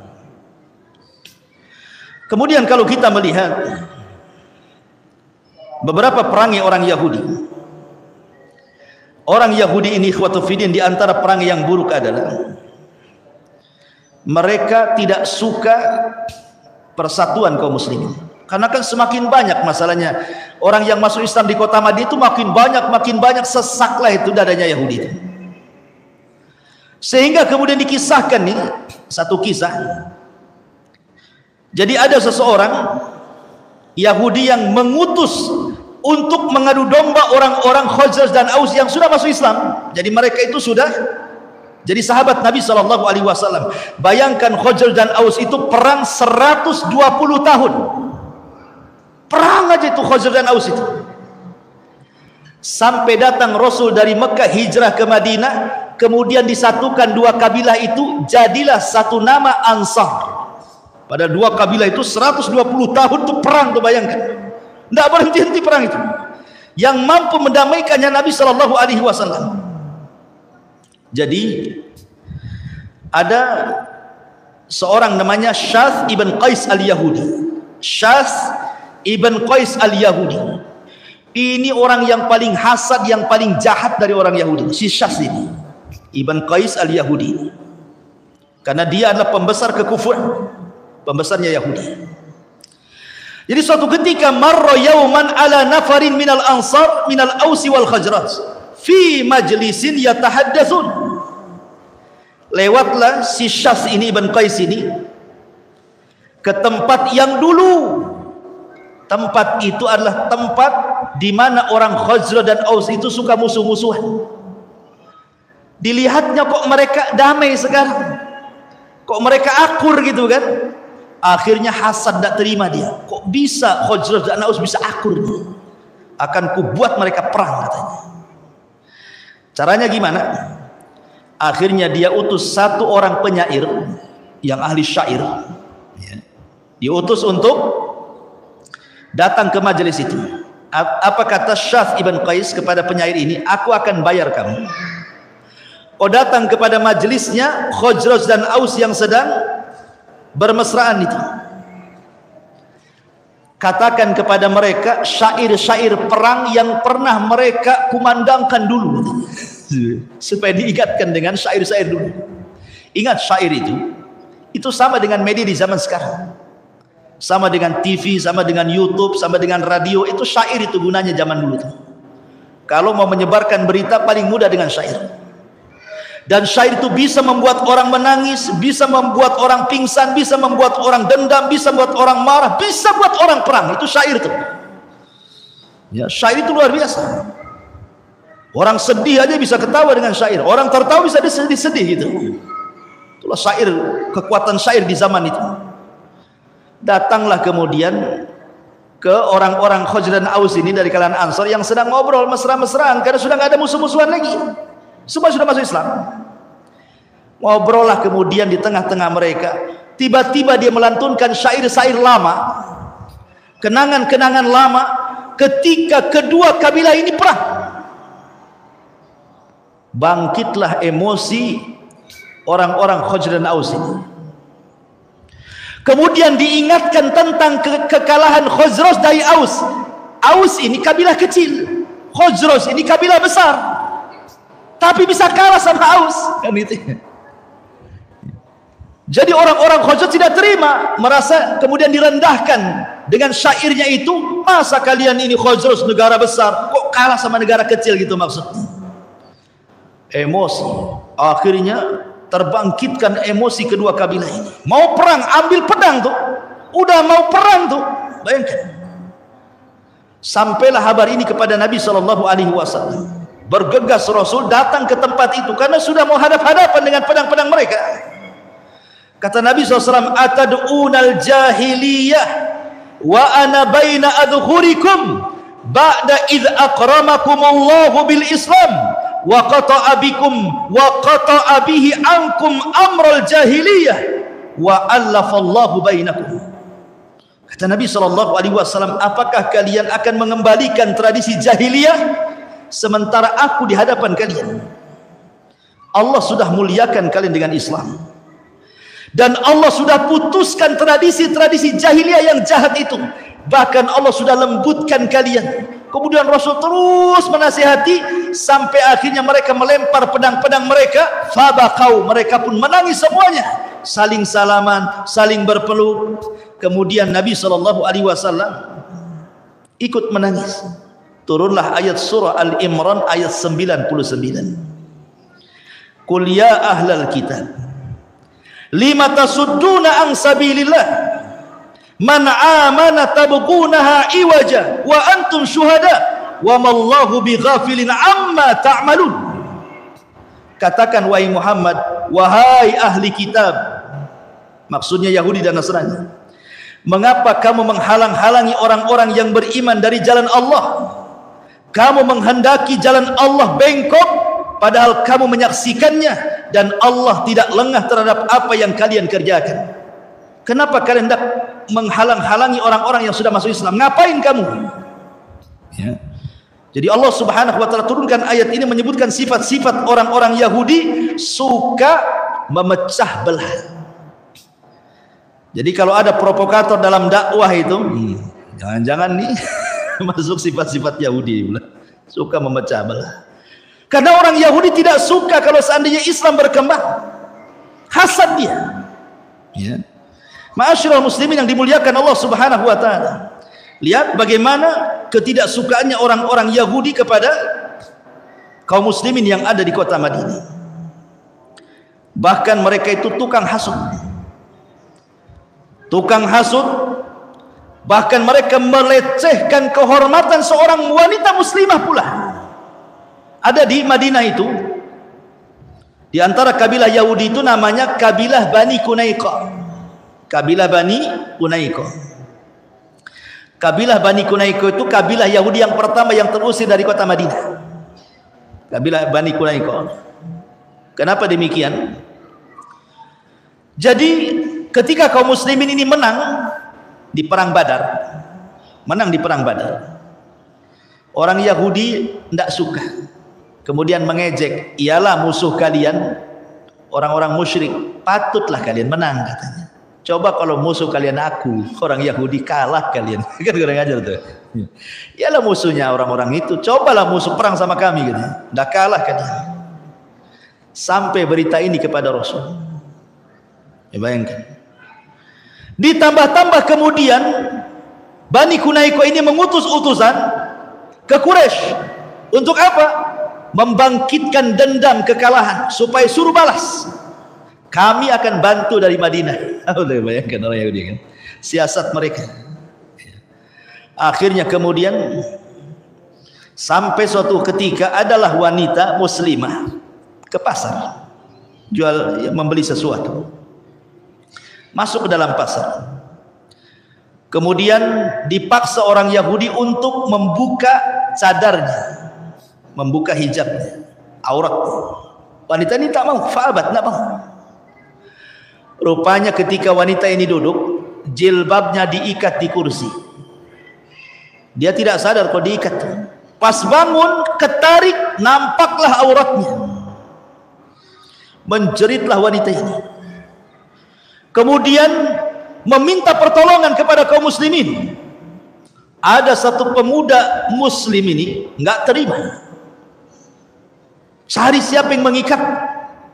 Kemudian kalau kita melihat beberapa perangai orang Yahudi, orang Yahudi ini ikhwatu fiddin, di antara perangai yang buruk adalah mereka tidak suka persatuan kaum muslimin. Karena kan semakin banyak masalahnya orang yang masuk Islam di kota Madinah itu makin banyak sesaklah itu dadanya Yahudi itu. Sehingga kemudian dikisahkan nih satu kisah. Jadi ada seseorang Yahudi yang mengutus untuk mengadu domba orang-orang Khazraj dan Aus yang sudah masuk Islam. Jadi mereka itu sudah jadi sahabat Nabi SAW. Bayangkan Khazraj dan Aus itu perang 120 tahun. Perang aja itu Khazraj dan Aus itu. Sampai datang Rasul dari Mekah hijrah ke Madinah, kemudian disatukan 2 kabilah itu, jadilah satu nama Ansar. Pada 2 kabilah itu 120 tahun itu perang tuh, bayangkan. Tidak berhenti-henti perang itu. Yang mampu mendamaikannya Nabi SAW. Jadi ada seorang namanya Syath ibn Qais al-Yahudi. Syath ibn Qais al-Yahudi ini orang yang paling hasad, yang paling jahat dari orang Yahudi, si Syath ini, ibn Qais al-Yahudi, karena dia adalah pembesar kekufuran, pembesarnya Yahudi. Jadi suatu ketika marra yauman ala nafarin minal ansar minal ausi wal khajraj fi majlisin yatahaddatsun. Lewatlah si Syath ini, ibn Qais ini, ke tempat yang dulu, tempat itu adalah tempat di mana orang Khazraj dan Aus itu suka musuh-musuhan. Dilihatnya kok mereka damai sekarang, kok mereka akur gitu kan. Akhirnya hasad, tidak terima dia, kok bisa Khazraj dan Aus bisa akur nih? Akan kubuat mereka perang, katanya. Caranya gimana? Akhirnya dia utus satu orang penyair yang ahli syair, diutus untuk datang ke majelis itu. Apa kata Syath ibn Qais kepada penyair ini? Aku akan bayar kamu. Oh, datang kepada majelisnya Khazraj dan Aus yang sedang bermesraan itu. Katakan kepada mereka syair-syair perang yang pernah mereka kumandangkan dulu. supaya diingatkan dengan syair-syair dulu. Ingat, syair itu sama dengan media di zaman sekarang, sama dengan TV, sama dengan YouTube, sama dengan radio. Itu syair itu gunanya zaman dulu tuh. Kalau mau menyebarkan berita paling mudah dengan syair. Dan syair itu bisa membuat orang menangis, bisa membuat orang pingsan, bisa membuat orang dendam, bisa membuat orang marah, bisa buat orang perang. Itu syair itu. Ya, syair itu luar biasa. Orang sedih aja bisa ketawa dengan syair. Orang tertawa bisa sedih-sedih gitu. Itulah syair, kekuatan syair di zaman itu. Datanglah kemudian ke orang-orang Khazraj dan Aus ini dari kalangan Ansar yang sedang ngobrol mesra-mesraan karena sudah nggak ada musuh-musuhan lagi. Semua sudah masuk Islam. Ngobrol lah kemudian di tengah-tengah mereka. Tiba-tiba dia melantunkan syair-syair lama, kenangan-kenangan lama ketika kedua kabilah ini perang. Bangkitlah emosi orang-orang Khazraj dan Aus ini. Kemudian diingatkan tentang kekalahan Khazraj dari Aus. Aus ini kabilah kecil, Khazraj ini kabilah besar, tapi bisa kalah sama Aus kan itu. Jadi orang-orang Khazraj tidak terima, merasa kemudian direndahkan dengan syairnya itu. Masa kalian ini Khazraj negara besar kok kalah sama negara kecil gitu maksudnya. Emosi, akhirnya terbangkitkan emosi kedua kabilah ini. Mau perang, ambil pedang tuh. Udah mau perang tuh. Bayangkan. Sampailah kabar ini kepada Nabi SAW. Bergegas Rasul datang ke tempat itu karena sudah mau hadap-hadapan dengan pedang-pedang mereka. Kata Nabi SAW, atad'unal jahiliyah wa ana baina adhurikum ba'da idh akramakumullahu bil Islam wa qata'a bikum wa qata'a bihi ankum amral jahiliyah wa allafallahu bainakum. Kata Nabi SAW, apakah kalian akan mengembalikan tradisi jahiliyah sementara aku di hadapan kalian? Allah sudah muliakan kalian dengan Islam, dan Allah sudah putuskan tradisi-tradisi jahiliyah yang jahat itu. Bahkan Allah sudah lembutkan kalian. Kemudian Rasul terus menasihati sampai akhirnya mereka melempar pedang-pedang mereka. Fabakau, mereka pun menangis semuanya, saling salaman, saling berpeluk. Kemudian Nabi SAW ikut menangis. Turunlah ayat surah Al-Imran ayat 99. Qul ya ahlal kitab lima tasudduna an sabilillah man amana tabqunaha iwaja wa antum syuhada wa mallahu bighafilin amma ta'malun. Katakan wahai Muhammad, wahai ahli kitab, maksudnya Yahudi dan Nasrani, mengapa kamu menghalang-halangi orang-orang yang beriman dari jalan Allah? Kamu menghendaki jalan Allah bengkok, padahal kamu menyaksikannya dan Allah tidak lengah terhadap apa yang kalian kerjakan. Kenapa kalian hendak menghalang-halangi orang-orang yang sudah masuk Islam? Ngapain kamu? Ya. Jadi Allah Subhanahu wa taala turunkan ayat ini menyebutkan sifat-sifat orang-orang Yahudi suka memecah belah. Jadi kalau ada provokator dalam dakwah itu, jangan-jangan nih masuk sifat-sifat Yahudi, suka memecah belah. Karena orang Yahudi tidak suka kalau seandainya Islam berkembang. Hasad dia. Ya. Ma'asyiral muslimin yang dimuliakan Allah Subhanahu wa taala. Lihat bagaimana ketidaksukaannya orang-orang Yahudi kepada kaum muslimin yang ada di kota Madinah. Bahkan mereka itu tukang hasud. Tukang hasud. Bahkan mereka melecehkan kehormatan seorang wanita muslimah pula. Ada di Madinah itu, di antara kabilah Yahudi itu namanya kabilah Bani Qunaiqah. Kabilah Bani Qunaiqah. Kabilah Bani Qunaiqah itu kabilah Yahudi yang pertama yang terusir dari kota Madinah. Kabilah Bani Qunaiqah. Kenapa demikian? Jadi ketika kaum muslimin ini menang di perang Badar, orang Yahudi tidak suka. Kemudian mengejek, ialah musuh kalian orang-orang musyrik, patutlah kalian menang katanya. Coba kalau musuh kalian aku, orang Yahudi, kalah kalian. Kan kurang ajar tuh. Ialah musuhnya orang-orang itu, cobalah musuh perang sama kami gitu. Nggak kalah kalian. sampai berita ini kepada Rasul. Ya, bayangkan. Ditambah-tambah kemudian Bani Kunaiko ini mengutus utusan ke Quraisy untuk apa? Membangkitkan dendam kekalahan, supaya suruh balas. Kami akan bantu dari Madinah. Udah bayangkan orang Yahudi kan, siasat mereka. Akhirnya kemudian sampai suatu ketika adalah wanita muslimah ke pasar, membeli sesuatu, masuk ke dalam pasar. Kemudian dipaksa orang Yahudi untuk membuka cadarnya, membuka hijabnya, auratnya. Wanita ini tak mau, fa'abat, tak mau. Rupanya ketika wanita ini duduk, jilbabnya diikat di kursi. Dia tidak sadar kalau diikat. Pas bangun, ketarik, nampaklah auratnya. Menjeritlah wanita ini. Kemudian meminta pertolongan kepada kaum muslimin. Ada satu pemuda muslim ini nggak terima. Cari siapa yang mengikat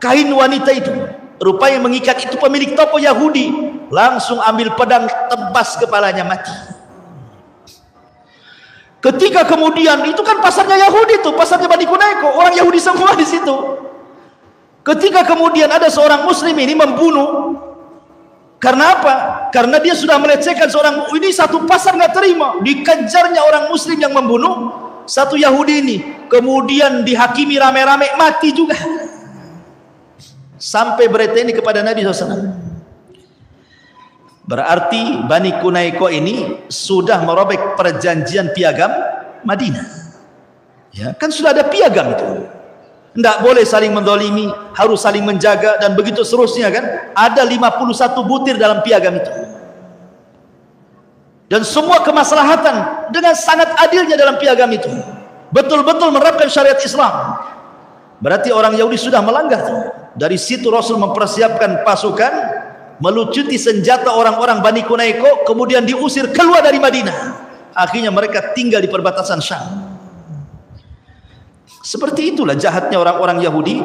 kain wanita itu. Rupanya mengikat itu pemilik toko Yahudi. Langsung ambil pedang, tebas kepalanya, mati. Ketika kemudian, itu kan pasarnya Yahudi tuh, pasarnya Bani Kunaiko, orang Yahudi semua di situ. Ketika kemudian ada seorang muslim ini membunuh, karena apa? Karena dia sudah melecehkan seorang, ini satu pasar nggak terima, dikejarnya orang muslim yang membunuh satu Yahudi ini, kemudian dihakimi rame-rame, mati juga. Sampai berita ini kepada Nabi SAW. Berarti Bani Kunaiko ini sudah merobek perjanjian piagam Madinah. Ya, kan sudah ada piagam itu. Tidak boleh saling mendolimi, harus saling menjaga, dan begitu seterusnya kan. Ada 51 butir dalam piagam itu. Dan semua kemaslahatan dengan sangat adilnya dalam piagam itu. Betul-betul menerapkan syariat Islam. Berarti orang Yahudi sudah melanggar. Dari situ Rasul mempersiapkan pasukan, melucuti senjata orang-orang Bani Kunaiko, kemudian diusir keluar dari Madinah. Akhirnya mereka tinggal di perbatasan Syam. Seperti itulah jahatnya orang-orang Yahudi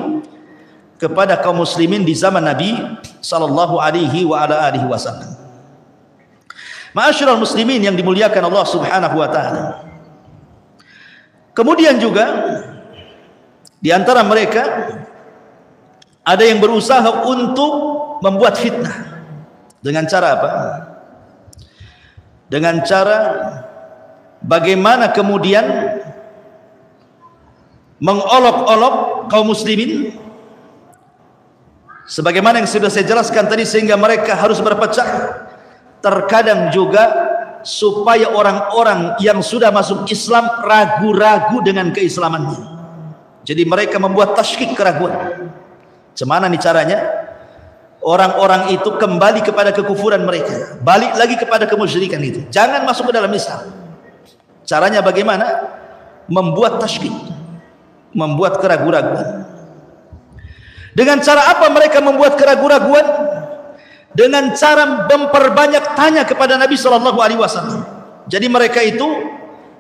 kepada kaum muslimin di zaman Nabi sallallahu alaihi wa ala alihi wasallam. Ma'asyiral muslimin yang dimuliakan Allah Subhanahu wa taala. Kemudian juga di antara mereka ada yang berusaha untuk membuat fitnah. Dengan cara apa? Dengan cara bagaimana kemudian mengolok-olok kaum muslimin, sebagaimana yang sudah saya jelaskan tadi, sehingga mereka harus berpecah. Terkadang juga supaya orang-orang yang sudah masuk Islam ragu-ragu dengan keislamannya. Jadi mereka membuat tasykik, keraguan. Gimana nih caranya? Orang-orang itu kembali kepada kekufuran mereka, balik lagi kepada kemusyrikan itu, jangan masuk ke dalam Islam. Caranya bagaimana? Membuat tasykik, membuat keraguan-raguan. Dengan cara apa mereka membuat keraguan-raguan? Dengan cara memperbanyak tanya kepada Nabi SAW. Jadi mereka itu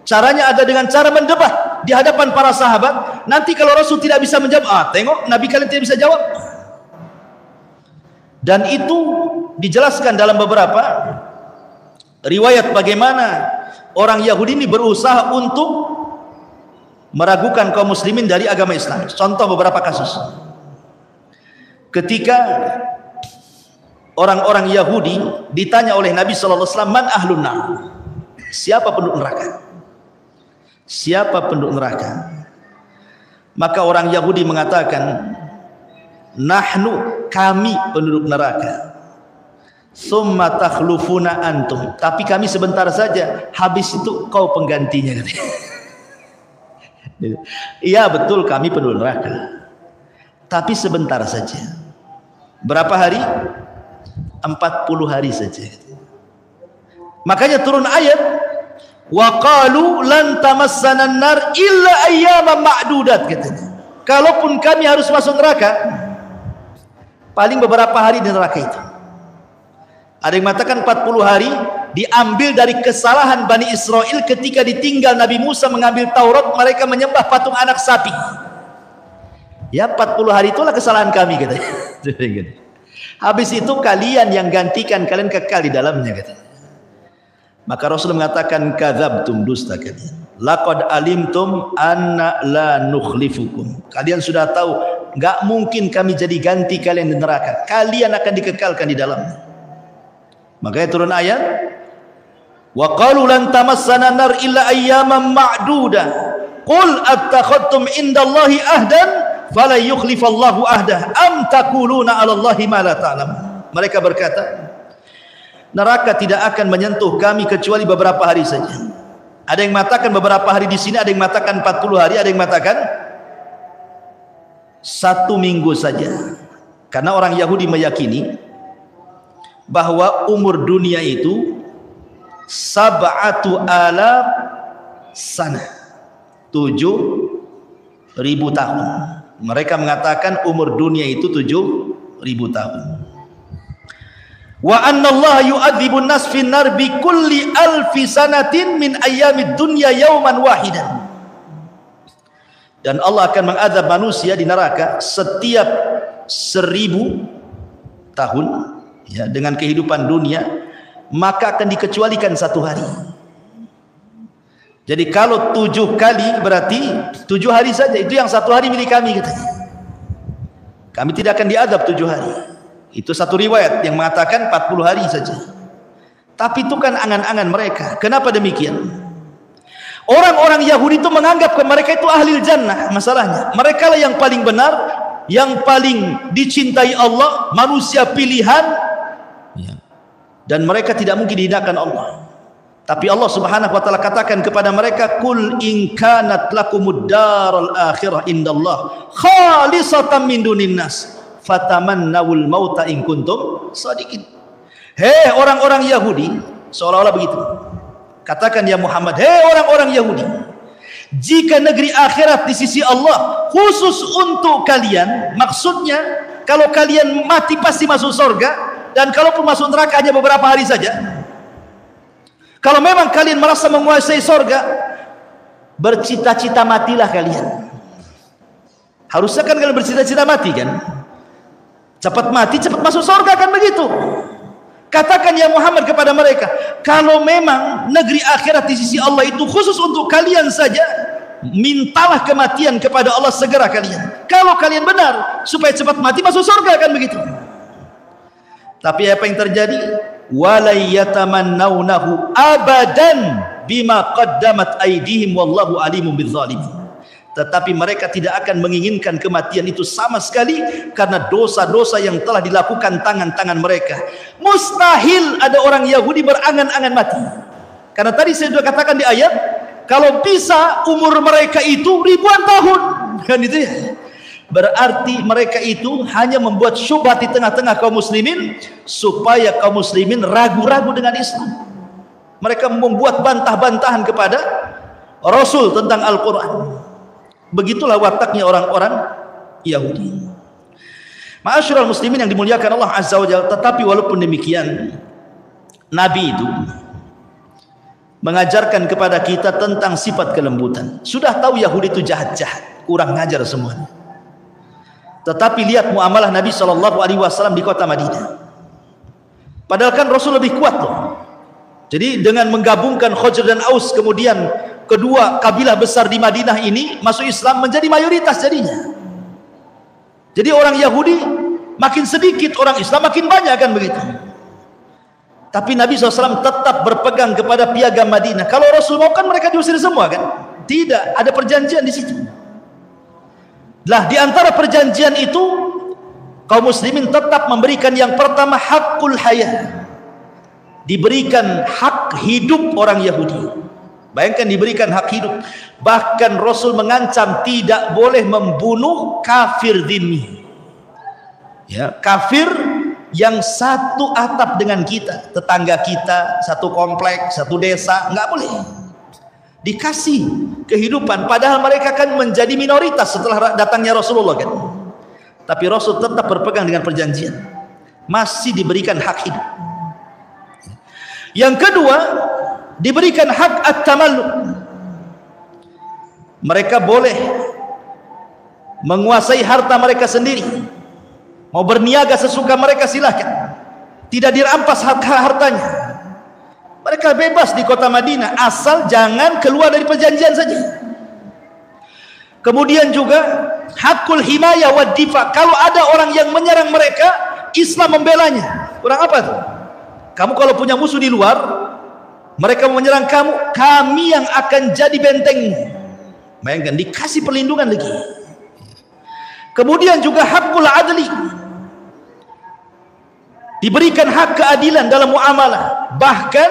caranya ada dengan cara mendebat di hadapan para sahabat. Nanti kalau Rasul tidak bisa menjawab, tengok Nabi kalian tidak bisa jawab. Dan itu dijelaskan dalam beberapa riwayat bagaimana orang Yahudi ini berusaha untuk meragukan kaum muslimin dari agama Islam. Contoh beberapa kasus. Ketika orang-orang Yahudi ditanya oleh Nabi SAW, man ahlun nar? Siapa penduduk neraka? Siapa penduduk neraka? Maka orang Yahudi mengatakan, nahnu, kami penduduk neraka. Summa takhlufuna antum, tapi kami sebentar saja, habis itu kau penggantinya. Iya betul, kami penduduk neraka, tapi sebentar saja. Berapa hari? 40 hari saja. Makanya turun ayat, wa qalu lan tamassana an-nar illa ayyaman ma'dudat, katanya. Kalaupun kami harus masuk neraka, paling beberapa hari di neraka itu. Ada yang mengatakan 40 hari, diambil dari kesalahan Bani Israel ketika ditinggal Nabi Musa mengambil Taurat, mereka menyembah patung anak sapi. Ya 40 hari itulah kesalahan kami katanya. Habis itu kalian yang gantikan, kalian kekal di dalamnya katanya. Maka Rasul mengatakan kadzabtum, dusta kalian. Laqad alimtum anna la nukhlifukum. Kalian sudah tahu enggak mungkin kami jadi ganti kalian di neraka. Kalian akan dikekalkan di dalamnya. Makanya turun ayat wa qalu lan tamassana nar illa ayyaman ma'duda. Qul attakhadtum indallahi ahdan fala yukhlifallahu ahdah am taquluna 'alallahi ma la ta'lamun. Mereka berkata, neraka tidak akan menyentuh kami kecuali beberapa hari saja. Ada yang mengatakan beberapa hari di sini, ada yang mengatakan 40 hari, ada yang mengatakan 1 minggu saja. Karena orang Yahudi meyakini bahwa umur dunia itu 7,000 sana, 7.000 tahun. Mereka mengatakan umur dunia itu 7.000 tahun. Wa anna Allah yu'adzibun nas fin nar bi kulli alfi sanatin min ayyamid dunya yauman wahidan. Dan Allah akan mengadab manusia di neraka setiap 1000 tahun ya, dengan kehidupan dunia, maka akan dikecualikan 1 hari. Jadi kalau 7 kali berarti 7 hari saja, itu yang 1 hari milik kami katanya. Kami tidak akan diadab 7 hari. Itu satu riwayat yang mengatakan 40 hari saja. Tapi itu kan angan-angan mereka. Kenapa demikian? Orang-orang Yahudi itu menganggap mereka itu ahli jannah. Masalahnya mereka lah yang paling benar, yang paling dicintai Allah, manusia pilihan, dan mereka tidak mungkin dihinakan Allah. Tapi Allah Subhanahu wa taala katakan kepada mereka, "Qul in kanat lakumud darul akhirah indallah khalisatan min dunin nas fatamannawul mauta in kuntum shadiqin." Hei orang-orang Yahudi, seolah-olah begitu. Katakan ya Muhammad, hei orang-orang Yahudi, jika negeri akhirat di sisi Allah khusus untuk kalian, maksudnya kalau kalian mati pasti masuk surga, dan kalaupun masuk neraka hanya beberapa hari saja. Kalau memang kalian merasa menguasai surga, bercita-cita matilah kalian. Harusnya kan kalian bercita-cita mati kan? Cepat mati, cepat masuk surga, kan begitu. Katakan ya Muhammad kepada mereka, kalau memang negeri akhirat di sisi Allah itu khusus untuk kalian saja, mintalah kematian kepada Allah segera kalian. Kalau kalian benar, supaya cepat mati masuk surga, kan begitu. Tapi apa yang terjadi? Wala yatamannawnahu abadan bima qaddamat aydihim wallahu alimun bizzalimin. Tetapi mereka tidak akan menginginkan kematian itu sama sekali karena dosa-dosa yang telah dilakukan tangan-tangan mereka. Mustahil ada orang Yahudi berangan-angan mati. Karena tadi saya sudah katakan di ayat, kalau bisa umur mereka itu ribuan tahun, kan itu ya. Berarti mereka itu hanya membuat syubhat di tengah-tengah kaum muslimin supaya kaum muslimin ragu-ragu dengan Islam. Mereka membuat bantah-bantahan kepada Rasul tentang Al-Quran. Begitulah wataknya orang-orang Yahudi. Ma'asyiral muslimin yang dimuliakan Allah Azza wa Jalla. Tetapi walaupun demikian, Nabi itu mengajarkan kepada kita tentang sifat kelembutan. Sudah tahu Yahudi itu jahat-jahat, kurang ngajar semuanya. Tetapi lihat muamalah Nabi SAW di kota Madinah. Padahal kan Rasul lebih kuat loh. Jadi dengan menggabungkan Khazraj dan Aus, kemudian kedua kabilah besar di Madinah ini masuk Islam, menjadi mayoritas jadinya. Jadi orang Yahudi makin sedikit, orang Islam makin banyak, kan begitu. Tapi Nabi SAW tetap berpegang kepada piagam Madinah. Kalau Rasul mau kan mereka diusir semua, kan? Tidak, ada perjanjian di situ. Lah di antara perjanjian itu, kaum muslimin tetap memberikan yang pertama hakul hayah. Diberikan hak hidup orang Yahudi. Bayangkan diberikan hak hidup. Bahkan Rasul mengancam tidak boleh membunuh kafir dhimmi. Ya, kafir yang satu atap dengan kita, tetangga kita, satu komplek, satu desa, nggak boleh. Dikasih kehidupan, padahal mereka kan menjadi minoritas setelah datangnya Rasulullah, kan. Tapi Rasul tetap berpegang dengan perjanjian, masih diberikan hak hidup. Yang kedua, diberikan hak at-tamalluk. Mereka boleh menguasai harta mereka sendiri, mau berniaga sesuka mereka silahkan, tidak dirampas hartanya. Mereka bebas di kota Madinah, asal jangan keluar dari perjanjian saja. Kemudian juga hakul himayah wa difa, kalau ada orang yang menyerang mereka, Islam membelanya. Kurang apa tuh? Kamu kalau punya musuh di luar, mereka menyerang kamu, kami yang akan jadi bentengmu. Bayangkan, dikasih perlindungan lagi. Kemudian juga hakul adli, diberikan hak keadilan dalam muamalah. Bahkan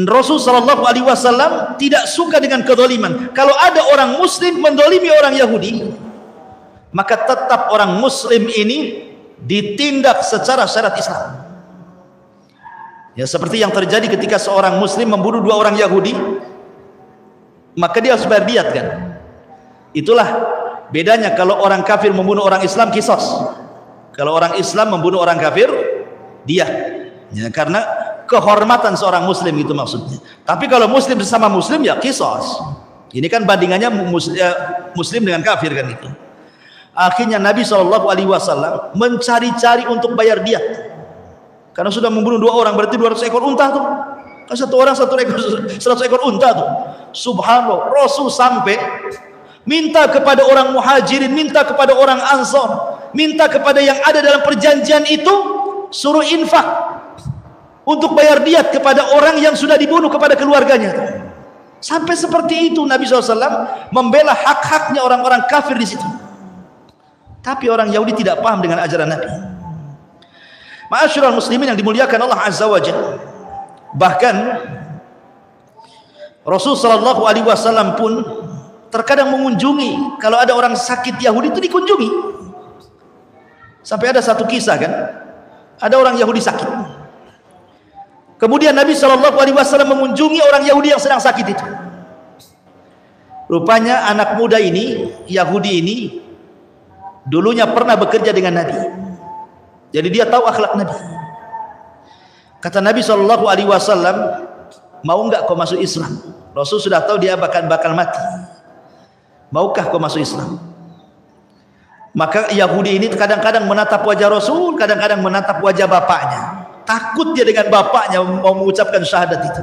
Rasulullah SAW tidak suka dengan kezaliman. Kalau ada orang muslim mendolimi orang Yahudi, maka tetap orang muslim ini ditindak secara syariat Islam. Ya, seperti yang terjadi ketika seorang muslim membunuh 2 orang Yahudi, maka dia harus bayar diat kan. Itulah bedanya kalau orang kafir membunuh orang Islam, kisos. Kalau orang Islam membunuh orang kafir, diat. Ya, karena kehormatan seorang muslim itu maksudnya. Tapi kalau muslim bersama muslim, ya kisos. Ini kan bandingannya muslim dengan kafir kan itu. Akhirnya Nabi SAW mencari-cari untuk bayar diat, karena sudah membunuh 2 orang, berarti 200 ekor unta tuh. Kan 1 orang 100 ekor unta tuh. Subhanallah, Rasul sampai minta kepada orang muhajirin, minta kepada orang ansor, minta kepada yang ada dalam perjanjian itu, suruh infak untuk bayar diat kepada orang yang sudah dibunuh, kepada keluarganya. Sampai seperti itu Nabi SAW membela hak-haknya orang-orang kafir di situ. Tapi orang Yahudi tidak paham dengan ajaran Nabi. Ma'asyiral muslimin yang dimuliakan Allah Azza wa Jalla. Bahkan Rasul SAW pun terkadang mengunjungi, kalau ada orang sakit Yahudi itu dikunjungi. Sampai ada satu kisah kan, ada orang Yahudi sakit, kemudian Nabi SAW mengunjungi orang Yahudi yang sedang sakit itu. Rupanya anak muda ini, Yahudi ini, dulunya pernah bekerja dengan Nabi, jadi dia tahu akhlak Nabi. Kata Nabi SAW, mau enggak kau masuk Islam? Rasul sudah tahu dia bakal mati. Maukah kau masuk Islam? Maka Yahudi ini kadang-kadang menatap wajah Rasul, kadang-kadang menatap wajah bapaknya. Takut dia dengan bapaknya mau mengucapkan syahadat itu.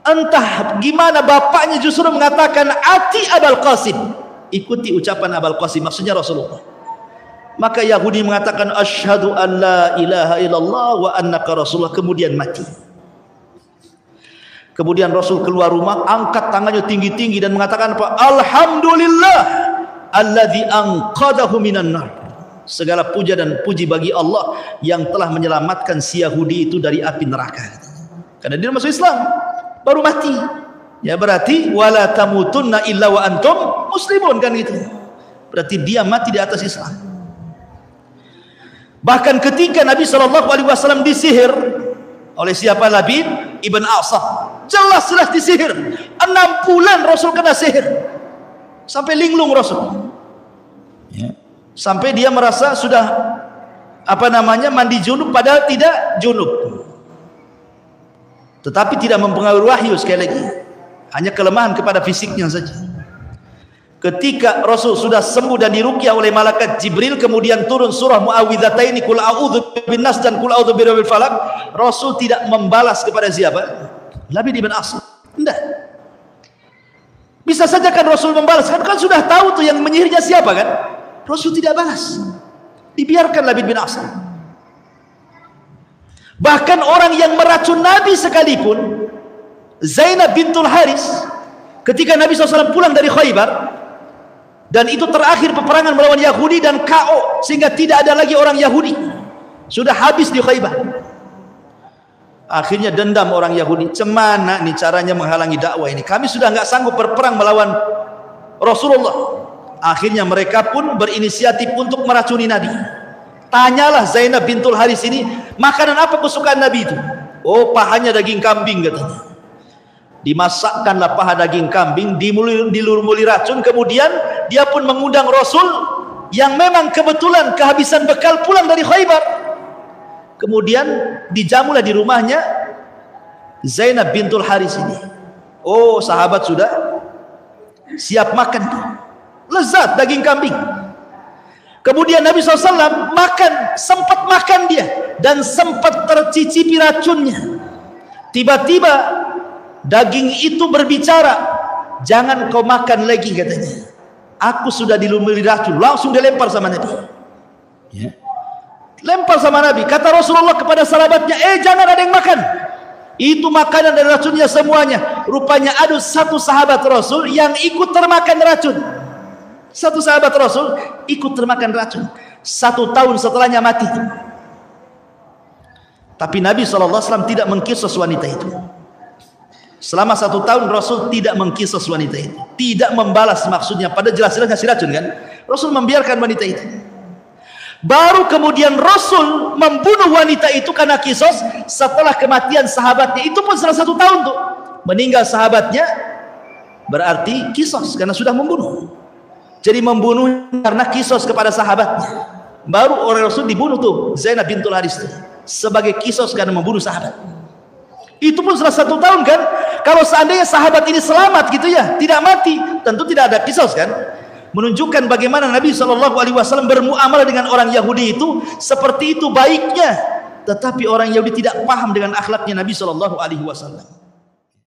Entah gimana bapaknya justru mengatakan ati Abul Qasim, ikuti ucapan Abul Qasim, maksudnya Rasulullah. Maka Yahudi mengatakan asyhadu an la ilaha illallah wa annaka rasulullah, kemudian mati. Kemudian Rasul keluar rumah, angkat tangannya tinggi-tinggi dan mengatakan apa? Alhamdulillah alladzi anqadahu minan nar. Segala puja dan puji bagi Allah yang telah menyelamatkan si Yahudi itu dari api neraka. Karena dia masuk Islam, baru mati. Ya berarti wala tamutunna illa wa antum muslimun kan gitu. Berarti dia mati di atas Islam. Bahkan ketika Nabi SAW disihir oleh siapa? Labid ibn A'sam. Jelas-jelas disihir. 6 bulan Rasul kena sihir, sampai linglung Rasul. Ya. Sampai dia merasa sudah mandi junub, padahal tidak junub. Tetapi tidak mempengaruhi wahyu, sekali lagi hanya kelemahan kepada fisiknya saja. Ketika Rasul sudah sembuh dan diruqyah oleh malaikat Jibril, kemudian turun surah Muawwidhataini, Qul a'udzu binnas dan Qul a'udzu birabbil falaq, Rasul tidak membalas kepada siapa? Labid ibn A'sam. Tidak. Bisa saja kan Rasul membalas, kan sudah tahu tuh yang menyihirnya siapa kan? Rasul tidak balas, dibiarkan Labid bin A'sam. Bahkan orang yang meracun Nabi sekalipun, Zainab bintul Haris, ketika Nabi SAW pulang dari Khaybar, dan itu terakhir peperangan melawan Yahudi dan KO, sehingga tidak ada lagi orang Yahudi, sudah habis di Khaybar. Akhirnya dendam orang Yahudi, cemana nih caranya menghalangi dakwah ini, kami sudah nggak sanggup berperang melawan Rasulullah. Akhirnya mereka pun berinisiatif untuk meracuni Nabi. Tanyalah Zainab bintul Haris ini, makanan apa kesukaan Nabi itu? Oh, pahanya daging kambing katanya. Dimasakkanlah paha daging kambing, dilumuri racun, kemudian dia pun mengundang Rasul yang memang kebetulan kehabisan bekal pulang dari Khaybar. Kemudian dijamulah di rumahnya Zainab bintul Haris ini. Oh, sahabat sudah siap makan tuh. lezat daging kambing. Kemudian Nabi SAW sempat makan dia, dan sempat tercicipi racunnya. Tiba-tiba daging itu berbicara, jangan kau makan lagi katanya, aku sudah dilumuri racun. Langsung dilempar sama Nabi, ya. Lempar sama Nabi. Kata Rasulullah kepada sahabatnya, jangan ada yang makan, itu makanan dan racunnya semuanya. Rupanya ada satu sahabat Rasul yang ikut termakan racun. Satu sahabat Rasul ikut termakan racun. 1 tahun setelahnya mati. Tapi Nabi SAW tidak mengkisos wanita itu. Selama 1 tahun Rasul tidak mengkisos wanita itu, tidak membalas maksudnya, pada jelas-jelas ngasih racun kan. Rasul membiarkan wanita itu. Baru kemudian Rasul membunuh wanita itu karena kisos setelah kematian sahabatnya. Itu pun setelah 1 tahun tuh. Meninggal sahabatnya berarti kisos karena sudah membunuh. Jadi membunuh karena kisos kepada sahabatnya. Baru orang Rasul dibunuh tuh Zainab bintul Haris tuh, sebagai kisos karena membunuh sahabat. Itu pun setelah 1 tahun kan. Kalau seandainya sahabat ini selamat gitu ya, tidak mati, tentu tidak ada kisos kan. Menunjukkan bagaimana Nabi SAW bermuamalah dengan orang Yahudi itu seperti itu baiknya. Tetapi orang Yahudi tidak paham dengan akhlaknya Nabi SAW.